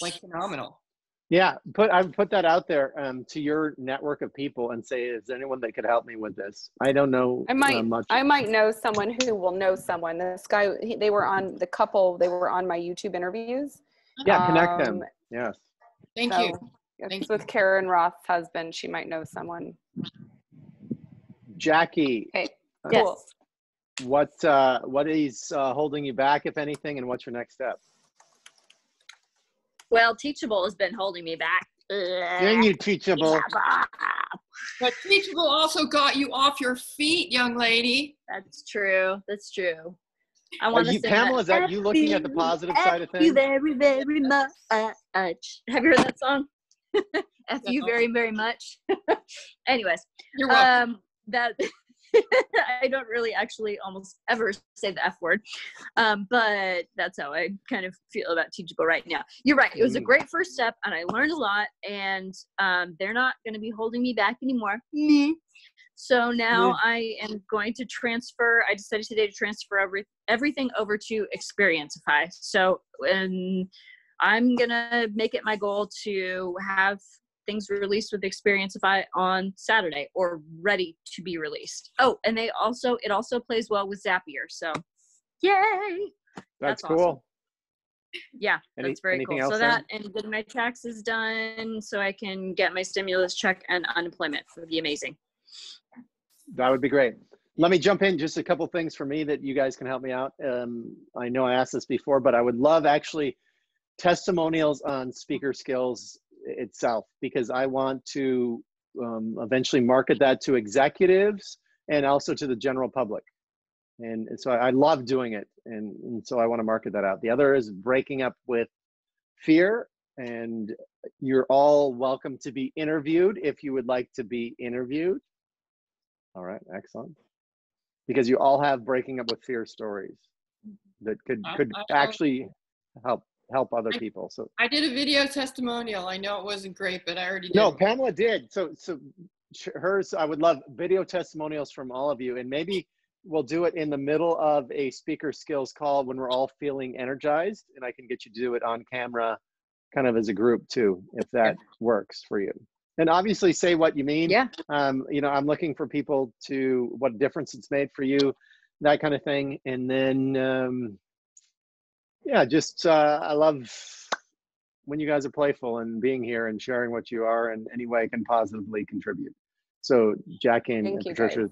[SPEAKER 1] like phenomenal.
[SPEAKER 3] Yeah, I would put that out there to your network of people and say, is there anyone that could help me with this? I don't know much.
[SPEAKER 5] I might know someone who will know someone. This guy, they were on my YouTube interviews.
[SPEAKER 3] Yeah, connect them. Yes.
[SPEAKER 1] Thank you.
[SPEAKER 5] It's with Karen Roth's husband. She might know someone.
[SPEAKER 3] Jackie.
[SPEAKER 5] Hey,
[SPEAKER 4] Yes.
[SPEAKER 3] What is holding you back, if anything, and what's your next step?
[SPEAKER 4] Well, Teachable has been holding me back.
[SPEAKER 3] Dang you, Teachable.
[SPEAKER 1] But Teachable also got you off your feet, young lady.
[SPEAKER 4] That's true. That's true. I want to sing
[SPEAKER 3] Pamela, is that you looking at the positive side of things?
[SPEAKER 4] You very, very much. Have you heard that song? F you very, very much. Anyways,
[SPEAKER 1] You're welcome.
[SPEAKER 4] That I don't really actually almost ever say the F word, but that's how I kind of feel about Teachable right now. You're right. It was a great first step, and I learned a lot, and they're not going to be holding me back anymore. So now I am going to transfer. I decided today to transfer everything over to Experientify. So I'm going to make it my goal to have things released with Experientify on Saturday or ready to be released. Oh, and it also plays well with Zapier. So yay.
[SPEAKER 3] That's
[SPEAKER 4] awesome.
[SPEAKER 3] cool.
[SPEAKER 4] Yeah, that's very cool. So that and getting my taxes done so I can get my stimulus check and unemployment would be amazing.
[SPEAKER 3] That would be great. Let me jump in. Just a couple things for me that you guys can help me out. I know I asked this before, but I would love actually testimonials on Speaker Skills itself, because I want to eventually market that to executives and also to the general public. And so I love doing it. And so I want to market that out. The other is breaking up with fear. And you're all welcome to be interviewed if you would like to be interviewed. All right, excellent. Because you all have breaking up with fear stories that could actually help other people. So
[SPEAKER 1] I did a video testimonial. I know it wasn't great, but I already did.
[SPEAKER 3] No, Pamela did. So hers, I would love video testimonials from all of you, and maybe we'll do it in the middle of a Speaker Skills call when we're all feeling energized, and I can get you to do it on camera, kind of as a group too, if that works for you. And obviously say what you mean.
[SPEAKER 4] Yeah.
[SPEAKER 3] You know, I'm looking for people to what difference it's made for you, that kind of thing. And then, yeah, just I love when you guys are playful and being here and sharing what you are in any way can positively contribute. So Jackie and Patricia,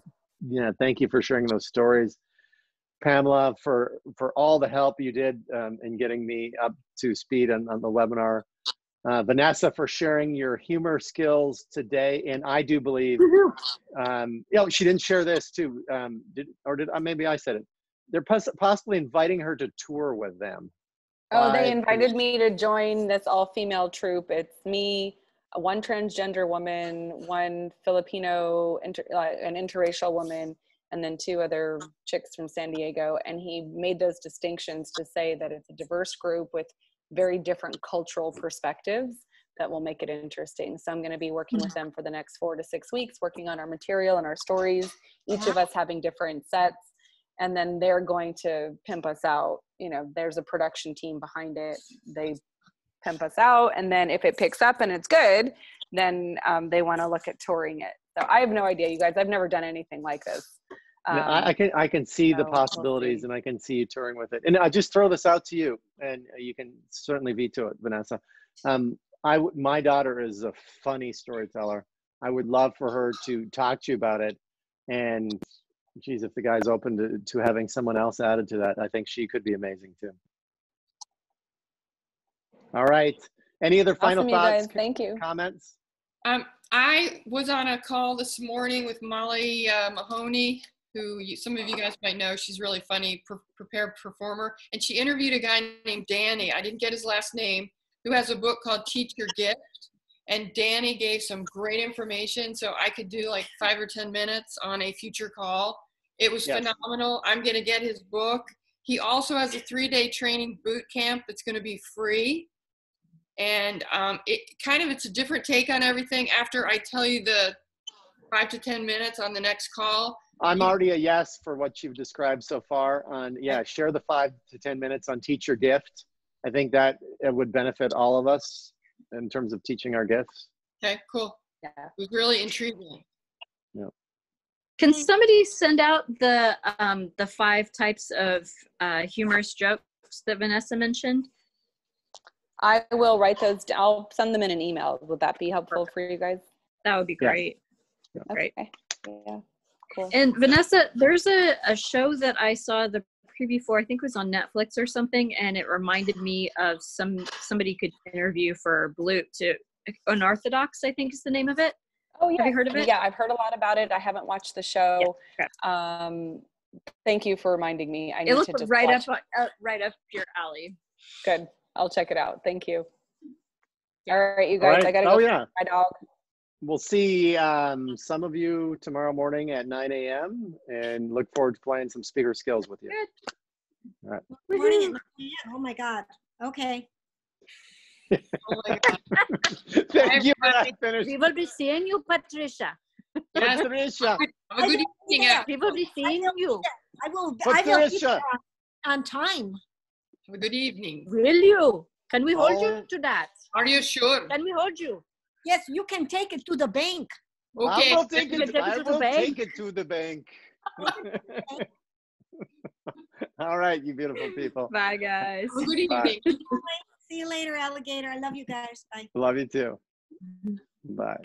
[SPEAKER 3] yeah, thank you for sharing those stories. Pamela, for all the help you did in getting me up to speed on the webinar. Vanessa, for sharing your humor skills today. And I do believe, she didn't share this too. Maybe I said it. They're possibly inviting her to tour with them.
[SPEAKER 5] Oh, they invited me to join this all-female troupe. It's me, one transgender woman, one Filipino, an interracial woman, and then 2 other chicks from San Diego. And he made those distinctions to say that it's a diverse group with very different cultural perspectives that will make it interesting. So I'm going to be working with them for the next 4 to 6 weeks, working on our material and our stories, each of us having different sets. And then they're going to pimp us out. You know, there's a production team behind it. They pimp us out. And then if it picks up and it's good, then they want to look at touring it. So I have no idea, you guys. I've never done anything like this.
[SPEAKER 3] I can see the possibilities, and I can see you touring with it. And I just throw this out to you, and you can certainly veto it, Vanessa. My daughter is a funny storyteller. I would love for her to talk to you about it. And geez, if the guy's open to having someone else added to that, I think she could be amazing too. All right. Any other final
[SPEAKER 5] Awesome,
[SPEAKER 3] thoughts?
[SPEAKER 5] you guys. Thank you.
[SPEAKER 3] Comments?
[SPEAKER 1] I was on a call this morning with Molly Mahoney, who some of you guys might know. She's really funny, prepared performer. And she interviewed a guy named Danny. I didn't get his last name, who has a book called Teach Your Gift. And Danny gave some great information. So I could do like 5 or 10 minutes on a future call. It was phenomenal. I'm going to get his book. He also has a 3-day training boot camp that's going to be free. And it's a different take on everything. After I tell you the 5 to 10 minutes on the next call.
[SPEAKER 3] I'm already a yes for what you've described so far on, share the 5 to 10 minutes on Teach Your Gift. I think that it would benefit all of us in terms of teaching our gifts.
[SPEAKER 1] Okay, cool. Yeah. It was really intriguing.
[SPEAKER 3] Yeah.
[SPEAKER 4] Can somebody send out the 5 types of humorous jokes that Vanessa mentioned?
[SPEAKER 5] I will write those down. I'll send them in an email. Would that be helpful for you guys?
[SPEAKER 4] That would be great.
[SPEAKER 3] Yeah.
[SPEAKER 4] Great.
[SPEAKER 5] Okay. Yeah. Cool.
[SPEAKER 4] And Vanessa, there's a show that I saw the preview for, I think it was on Netflix or something, and it reminded me of somebody could interview for Bloop to Unorthodox, I think is the name of it.
[SPEAKER 5] Oh yeah.
[SPEAKER 4] Have you heard of it?
[SPEAKER 5] Yeah, I've heard a lot about it. I haven't watched the show. Yeah. Thank you for reminding me. I need
[SPEAKER 4] it looked
[SPEAKER 5] to just
[SPEAKER 4] right
[SPEAKER 5] watch.
[SPEAKER 4] right up your alley.
[SPEAKER 5] Good. I'll check it out. Thank you. All right, you guys. I gotta go. My dog.
[SPEAKER 3] We'll see some of you tomorrow morning at 9 a.m. and look forward to playing some speaker skills with you.
[SPEAKER 4] Good.
[SPEAKER 3] All right.
[SPEAKER 2] Morning at 9 a.m. Oh my God. Okay.
[SPEAKER 1] Oh my God.
[SPEAKER 3] Thank you for that finish.
[SPEAKER 6] We will be seeing you, Patricia.
[SPEAKER 1] Yes.
[SPEAKER 3] Patricia.
[SPEAKER 1] Have a good evening.
[SPEAKER 6] We will be seeing you.
[SPEAKER 2] I will be
[SPEAKER 3] Patricia.
[SPEAKER 2] there on time.
[SPEAKER 1] Have a good evening.
[SPEAKER 6] Will you? Can we hold you to that?
[SPEAKER 1] Are you sure?
[SPEAKER 6] Can we hold you?
[SPEAKER 2] Yes, you can take it to the bank.
[SPEAKER 1] Okay.
[SPEAKER 3] I will take it
[SPEAKER 6] to
[SPEAKER 3] to the bank. All right, you beautiful people.
[SPEAKER 4] Bye, guys.
[SPEAKER 1] Have a good evening.
[SPEAKER 2] See you later, alligator. I love you guys. Bye.
[SPEAKER 3] Love you too. Bye.